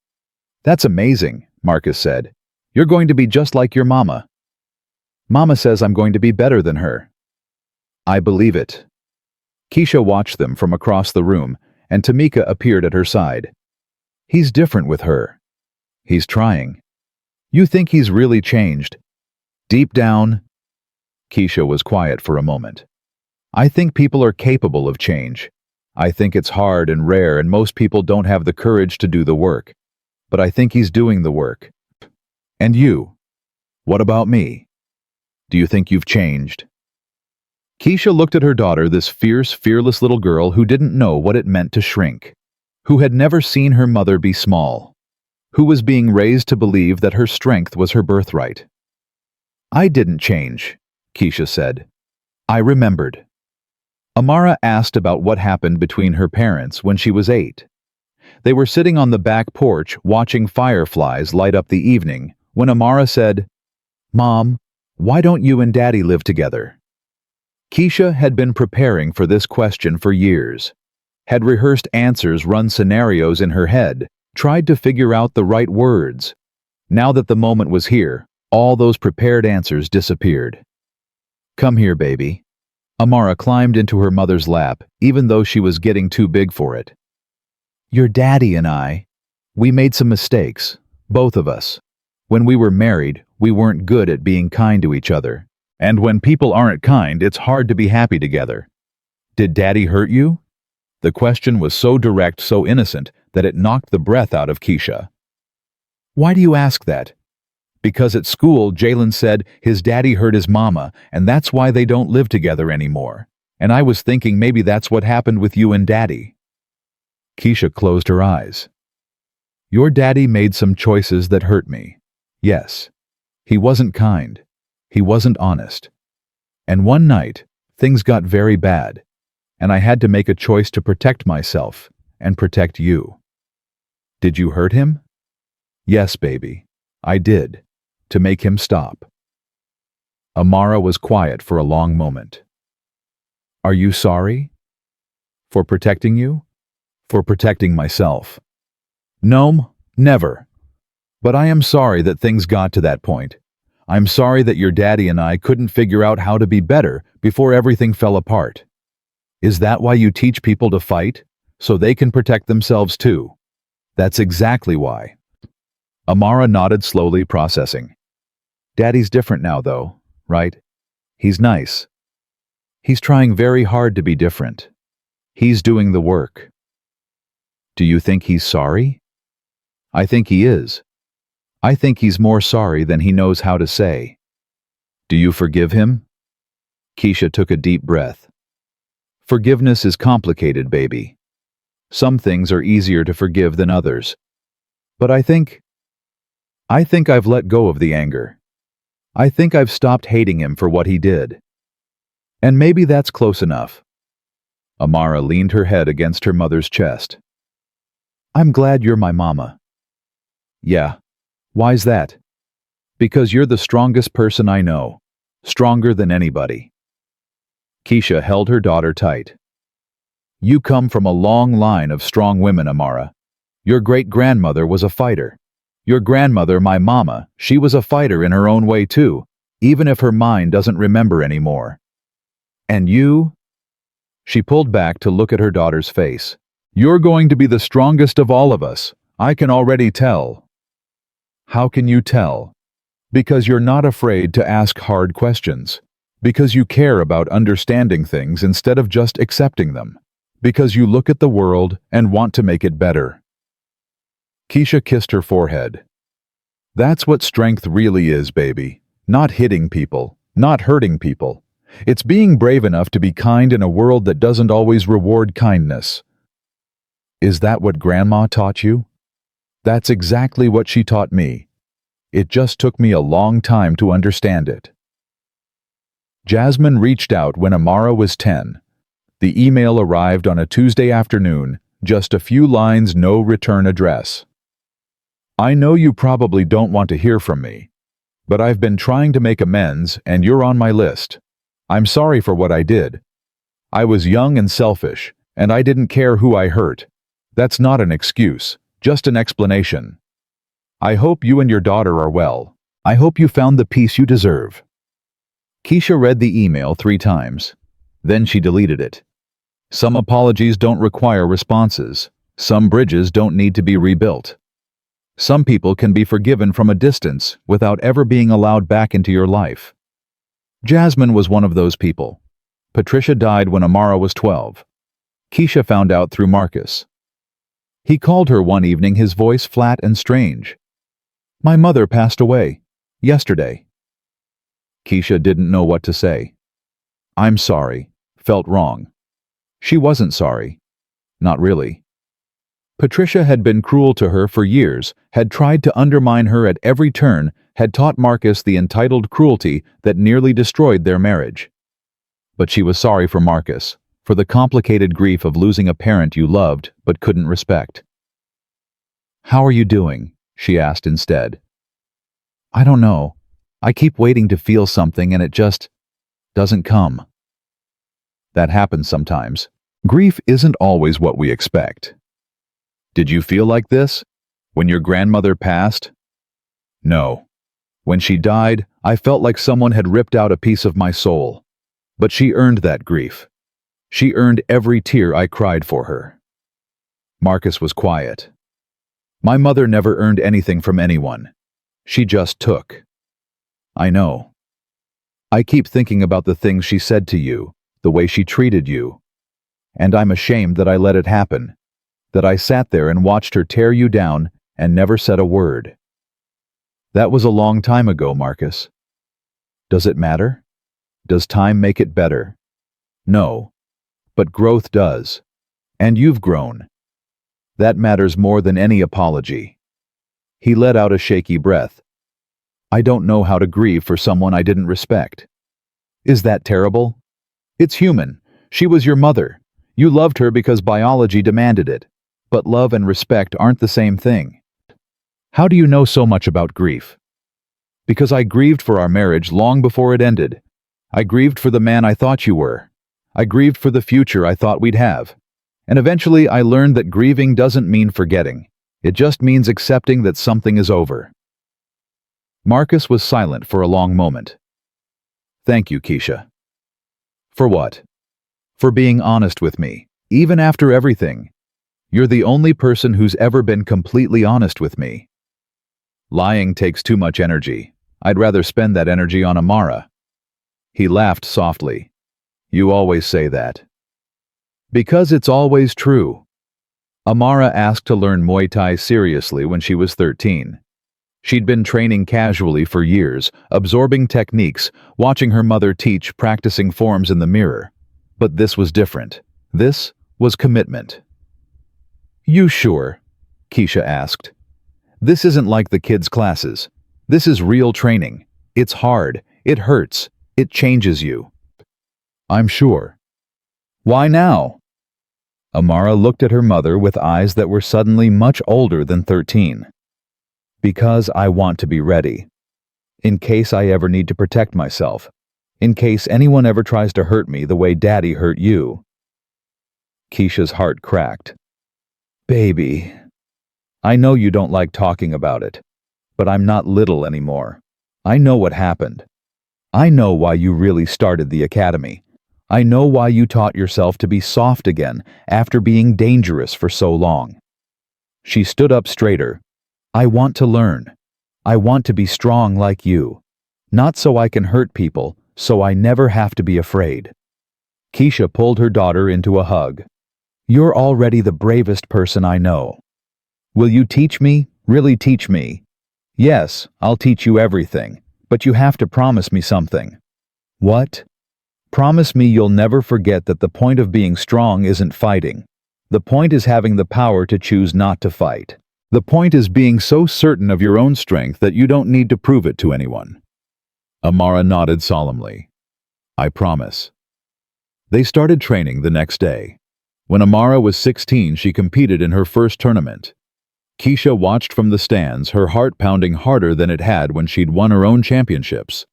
That's amazing, Marcus said. You're going to be just like your mama. Mama says I'm going to be better than her. I believe it. Keisha watched them from across the room, and Tamika appeared at her side. He's different with her. He's trying. You think he's really changed? Deep down, Keisha was quiet for a moment. I think people are capable of change. I think it's hard and rare and most people don't have the courage to do the work. But I think he's doing the work. And you? What about me? Do you think you've changed? Keisha looked at her daughter, this fierce, fearless little girl who didn't know what it meant to shrink, who had never seen her mother be small, who was being raised to believe that her strength was her birthright. I didn't change, Keisha said. I remembered. Amara asked about what happened between her parents when she was 8. They were sitting on the back porch watching fireflies light up the evening when Amara said, "Mom, why don't you and Daddy live together?" Keisha had been preparing for this question for years, had rehearsed answers, run scenarios in her head, tried to figure out the right words. Now that the moment was here, all those prepared answers disappeared. Come here, baby. Amara climbed into her mother's lap, even though she was getting too big for it. Your daddy and I, we made some mistakes, both of us. When we were married, we weren't good at being kind to each other. And when people aren't kind, it's hard to be happy together. Did Daddy hurt you? The question was so direct, so innocent, that it knocked the breath out of Keisha. Why do you ask that? Because at school, Jalen said his daddy hurt his mama, and that's why they don't live together anymore. And I was thinking maybe that's what happened with you and Daddy. Keisha closed her eyes. Your daddy made some choices that hurt me. Yes. He wasn't kind. He wasn't honest. And one night, things got very bad, and I had to make a choice to protect myself and protect you. Did you hurt him? Yes, baby, I did, to make him stop. Amara was quiet for a long moment. Are you sorry? For protecting you? For protecting myself? No, never. But I am sorry that things got to that point. I'm sorry that your daddy and I couldn't figure out how to be better before everything fell apart. Is that why you teach people to fight? So they can protect themselves too? That's exactly why. Amara nodded slowly, processing. Daddy's different now, though, right? He's nice. He's trying very hard to be different. He's doing the work. Do you think he's sorry? I think he is. I think he's more sorry than he knows how to say. Do you forgive him? Keisha took a deep breath. Forgiveness is complicated, baby. Some things are easier to forgive than others. But I think I've let go of the anger. I think I've stopped hating him for what he did. And maybe that's close enough. Amara leaned her head against her mother's chest. I'm glad you're my mama. Yeah. Why's that? Because you're the strongest person I know. Stronger than anybody. Keisha held her daughter tight. You come from a long line of strong women, Amara. Your great-grandmother was a fighter. Your grandmother, my mama, she was a fighter in her own way too, even if her mind doesn't remember anymore. And you? She pulled back to look at her daughter's face. You're going to be the strongest of all of us. I can already tell. How can you tell? Because you're not afraid to ask hard questions. Because you care about understanding things instead of just accepting them. Because you look at the world and want to make it better. Keisha kissed her forehead. That's what strength really is, baby. Not hitting people, not hurting people. It's being brave enough to be kind in a world that doesn't always reward kindness. Is that what Grandma taught you? That's exactly what she taught me. It just took me a long time to understand it. Jasmine reached out when Amara was 10. The email arrived on a Tuesday afternoon, just a few lines, no return address. I know you probably don't want to hear from me, but I've been trying to make amends and you're on my list. I'm sorry for what I did. I was young and selfish, and I didn't care who I hurt. That's not an excuse. Just an explanation. I hope you and your daughter are well. I hope you found the peace you deserve. Keisha read the email 3 times. Then she deleted it. Some apologies don't require responses. Some bridges don't need to be rebuilt. Some people can be forgiven from a distance without ever being allowed back into your life. Jasmine was one of those people. Patricia died when Amara was 12. Keisha found out through Marcus. He called her one evening, his voice flat and strange. "My mother passed away. Yesterday." Keisha didn't know what to say. "I'm sorry," felt wrong. She wasn't sorry. Not really. Patricia had been cruel to her for years, had tried to undermine her at every turn, had taught Marcus the entitled cruelty that nearly destroyed their marriage. But she was sorry for Marcus, for the complicated grief of losing a parent you loved but couldn't respect. "How are you doing?" she asked instead. "I don't know. I keep waiting to feel something and it just doesn't come." That happens sometimes. Grief isn't always what we expect. Did you feel like this when your grandmother passed? No. When she died, I felt like someone had ripped out a piece of my soul. But she earned that grief. She earned every tear I cried for her. Marcus was quiet. My mother never earned anything from anyone. She just took. I know. I keep thinking about the things she said to you, the way she treated you. And I'm ashamed that I let it happen, that I sat there and watched her tear you down and never said a word. That was a long time ago, Marcus. Does it matter? Does time make it better? No. But growth does. And you've grown. That matters more than any apology. He let out a shaky breath. I don't know how to grieve for someone I didn't respect. Is that terrible? It's human. She was your mother. You loved her because biology demanded it. But love and respect aren't the same thing. How do you know so much about grief? Because I grieved for our marriage long before it ended. I grieved for the man I thought you were. I grieved for the future I thought we'd have. And eventually I learned that grieving doesn't mean forgetting. It just means accepting that something is over. Marcus was silent for a long moment. Thank you, Keisha. For what? For being honest with me, even after everything. You're the only person who's ever been completely honest with me. Lying takes too much energy. I'd rather spend that energy on Amara. He laughed softly. You always say that. Because it's always true. Amara asked to learn Muay Thai seriously when she was 13. She'd been training casually for years, absorbing techniques, watching her mother teach, practicing forms in the mirror. But this was different. This was commitment. You sure? Keisha asked. This isn't like the kids' classes. This is real training. It's hard. It hurts. It changes you. I'm sure. Why now? Amara looked at her mother with eyes that were suddenly much older than 13. Because I want to be ready. In case I ever need to protect myself. In case anyone ever tries to hurt me the way Daddy hurt you. Keisha's heart cracked. Baby. I know you don't like talking about it, but I'm not little anymore. I know what happened. I know why you really started the academy. I know why you taught yourself to be soft again after being dangerous for so long. She stood up straighter. I want to learn. I want to be strong like you. Not so I can hurt people, so I never have to be afraid. Keisha pulled her daughter into a hug. You're already the bravest person I know. Will you teach me? Really teach me? Yes, I'll teach you everything, but you have to promise me something. What? Promise me you'll never forget that the point of being strong isn't fighting. The point is having the power to choose not to fight. The point is being so certain of your own strength that you don't need to prove it to anyone. Amara nodded solemnly. I promise. They started training the next day. When Amara was 16, she competed in her first tournament. Keisha watched from the stands, her heart pounding harder than it had when she'd won her own championships.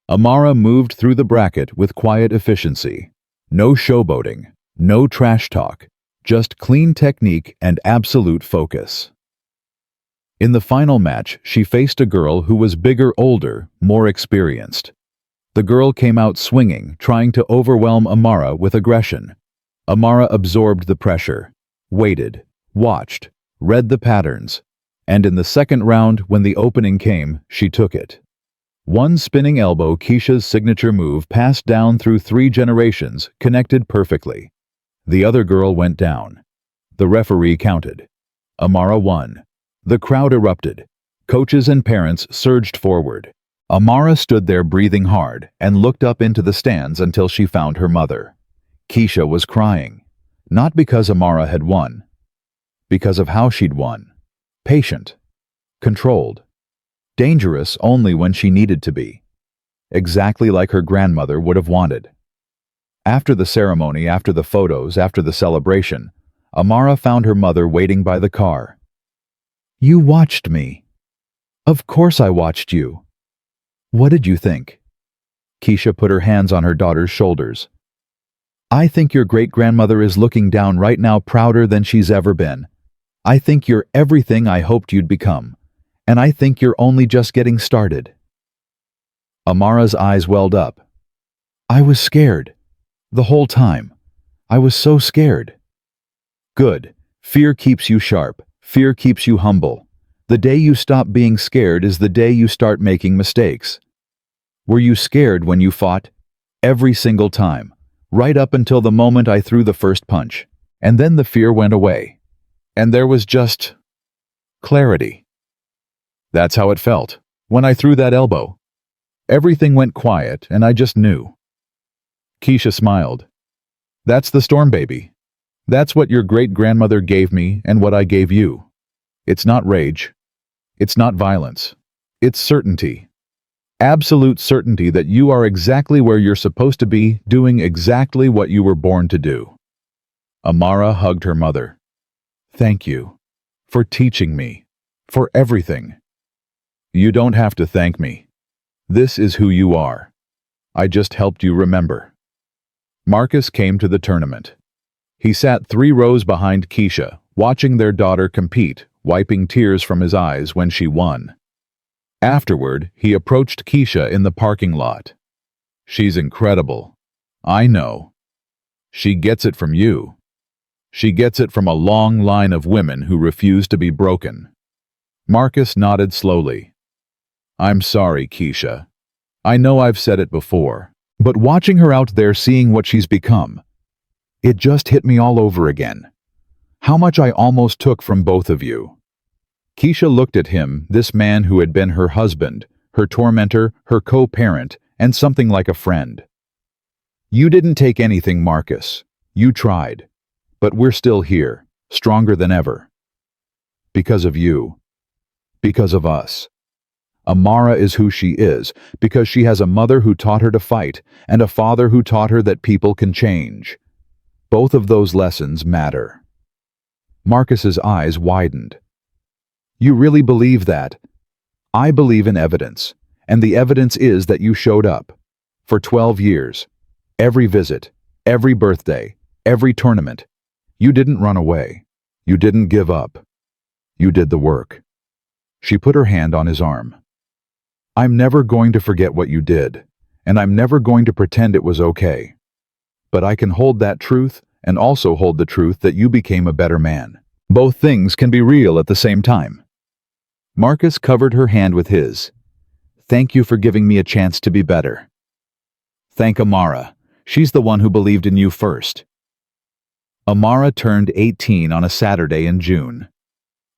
Amara moved through the bracket with quiet efficiency. No showboating, no trash talk, just clean technique and absolute focus. In the final match, she faced a girl who was bigger, older, more experienced. The girl came out swinging, trying to overwhelm Amara with aggression. Amara absorbed the pressure, waited, watched, read the patterns, and in the second round, when the opening came, she took it. One spinning elbow, Keisha's signature move, passed down through 3 generations, connected perfectly. The other girl went down. The referee counted. Amara won. The crowd erupted. Coaches and parents surged forward. Amara stood there breathing hard and looked up into the stands until she found her mother. Keisha was crying. Not because Amara had won. Because of how she'd won. Patient. Controlled. Dangerous only when she needed to be. Exactly like her grandmother would have wanted. After the ceremony, after the photos, after the celebration, Amara found her mother waiting by the car. "You watched me." "Of course I watched you." "What did you think?" Keisha put her hands on her daughter's shoulders. "I think your great-grandmother is looking down right now, prouder than she's ever been. I think you're everything I hoped you'd become. And I think you're only just getting started." Amara's eyes welled up. "I was scared. The whole time. I was so scared." "Good. Fear keeps you sharp. Fear keeps you humble. The day you stop being scared is the day you start making mistakes." "Were you scared when you fought?" "Every single time. Right up until the moment I threw the first punch. And then the fear went away. And there was just clarity. That's how it felt, when I threw that elbow. Everything went quiet, and I just knew." Keisha smiled. "That's the storm, baby. That's what your great-grandmother gave me and what I gave you. It's not rage. It's not violence. It's certainty. Absolute certainty that you are exactly where you're supposed to be, doing exactly what you were born to do." Amara hugged her mother. "Thank you. For teaching me. For everything." "You don't have to thank me. This is who you are. I just helped you remember." Marcus came to the tournament. He sat 3 rows behind Keisha, watching their daughter compete, wiping tears from his eyes when she won. Afterward, he approached Keisha in the parking lot. "She's incredible. I know. She gets it from you. She gets it from a long line of women who refuse to be broken." Marcus nodded slowly. "I'm sorry, Keisha. I know I've said it before, but watching her out there seeing what she's become, it just hit me all over again. How much I almost took from both of you." Keisha looked at him, this man who had been her husband, her tormentor, her co-parent, and something like a friend. "You didn't take anything, Marcus. You tried. But we're still here, stronger than ever. Because of you. Because of us. Amara is who she is, because she has a mother who taught her to fight, and a father who taught her that people can change. Both of those lessons matter." Marcus's eyes widened. "You really believe that?" "I believe in evidence, and the evidence is that you showed up. For 12 years. Every visit, every birthday, every tournament. You didn't run away. You didn't give up. You did the work." She put her hand on his arm. "I'm never going to forget what you did, and I'm never going to pretend it was okay. But I can hold that truth and also hold the truth that you became a better man. Both things can be real at the same time." Marcus covered her hand with his. "Thank you for giving me a chance to be better." "Thank Amara. She's the one who believed in you first." Amara turned 18 on a Saturday in June.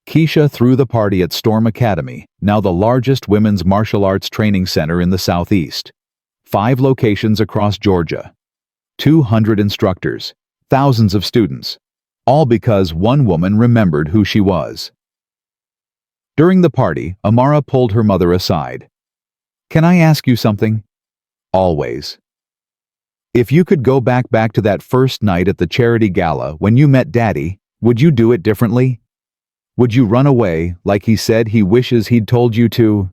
Keisha threw the party at Storm Academy, now the largest women's martial arts training center in the Southeast. 5 locations across Georgia. 200 instructors, thousands of students, all because one woman remembered who she was. During the party, Amara pulled her mother aside. "Can I ask you something?" "Always." "If you could go back to that first night at the charity gala when you met Daddy, would you do it differently? Would you run away like he said he wishes he'd told you to?"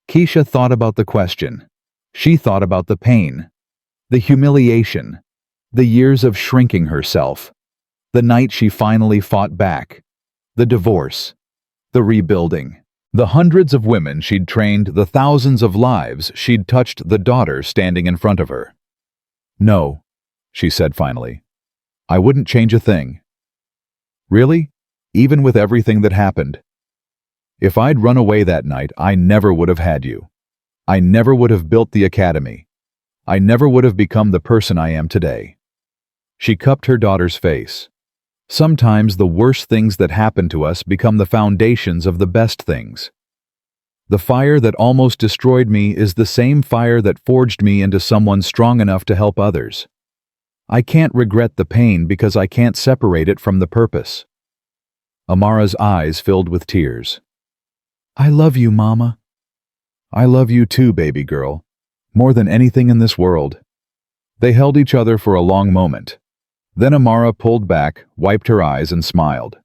Keisha thought about the question. She thought about the pain, the humiliation, the years of shrinking herself, the night she finally fought back, the divorce, the rebuilding, the hundreds of women she'd trained, the thousands of lives she'd touched, the daughter standing in front of her. "No," she said finally. "I wouldn't change a thing." "Really? even with everything that happened. If I'd run away that night, I never would have had you. I never would have built the academy. I never would have become the person I am today." She cupped her daughter's face. Sometimes the worst things that happen to us become the foundations of the best things. The fire that almost destroyed me is the same fire that forged me into someone strong enough to help others. I can't regret the pain because I can't separate it from the purpose. Amara's eyes filled with tears. "I love you, Mama." "I love you too, baby girl, more than anything in this world." They held each other for a long moment. Then Amara pulled back, wiped her eyes, and smiled.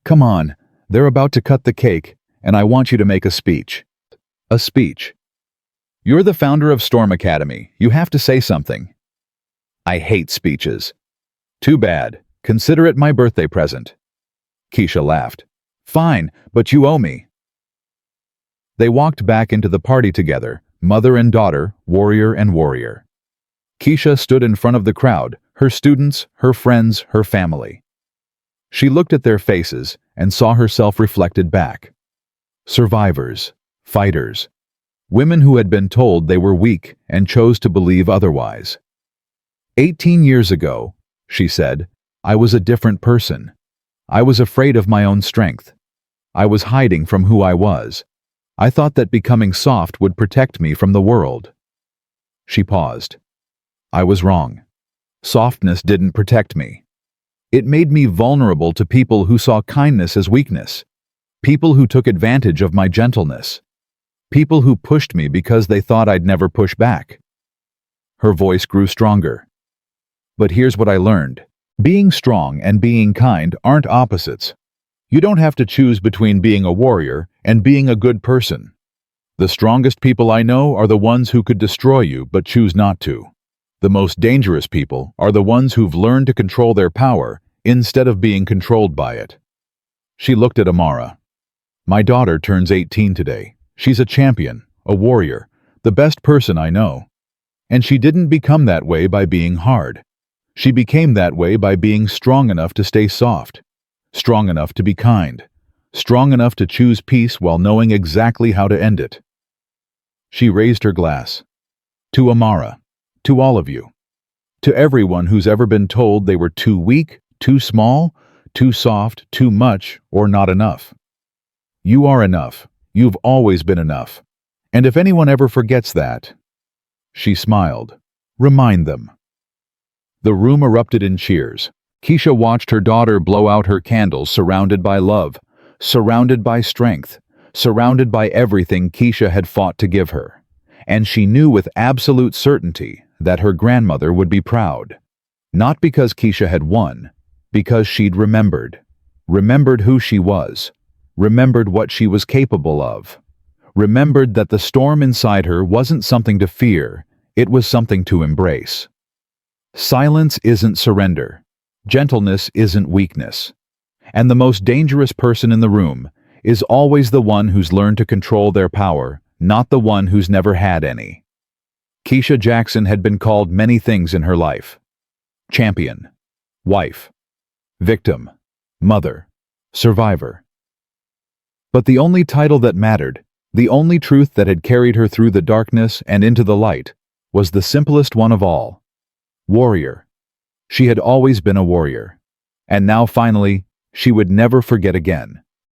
"Come on, they're about to cut the cake, and I want you to make a speech." "A speech? You're the founder of Storm Academy. You have to say something." "I hate speeches." "Too bad. Consider it my birthday present." Keisha laughed. "Fine, but you owe me." They walked back into the party together, mother and daughter, warrior and warrior. Keisha stood in front of the crowd, her students, her friends, her family. She looked at their faces and saw herself reflected back. Survivors, fighters, women who had been told they were weak and chose to believe otherwise. 18 years ago, she said, I was a different person. I was afraid of my own strength. I was hiding from who I was. I thought that becoming soft would protect me from the world. She paused. I was wrong. Softness didn't protect me. It made me vulnerable to people who saw kindness as weakness, people who took advantage of my gentleness, people who pushed me because they thought I'd never push back. Her voice grew stronger. But here's what I learned. Being strong and being kind aren't opposites. You don't have to choose between being a warrior and being a good person. The strongest people I know are the ones who could destroy you but choose not to. The most dangerous people are the ones who've learned to control their power instead of being controlled by it. She looked at Amara. My daughter turns 18 today. She's a champion, a warrior, the best person I know. And she didn't become that way by being hard. She became that way by being strong enough to stay soft, strong enough to be kind, strong enough to choose peace while knowing exactly how to end it. She raised her glass. To Amara, to all of you, to everyone who's ever been told they were too weak, too small, too soft, too much, or not enough. You are enough. You've always been enough. And if anyone ever forgets that, she smiled, remind them. The room erupted in cheers. Keisha watched her daughter blow out her candles, surrounded by love, surrounded by strength, surrounded by everything Keisha had fought to give her. And she knew with absolute certainty that her grandmother would be proud. Not because Keisha had won, because she'd remembered who she was, remembered what she was capable of, remembered that the storm inside her wasn't something to fear, it was something to embrace. Silence isn't surrender. Gentleness isn't weakness. And the most dangerous person in the room is always the one who's learned to control their power, not the one who's never had any. Keisha Jackson had been called many things in her life. Champion, wife, victim, mother, survivor. But the only title that mattered, the only truth that had carried her through the darkness and into the light, was the simplest one of all. Warrior. She had always been a warrior. And now finally, she would never forget again.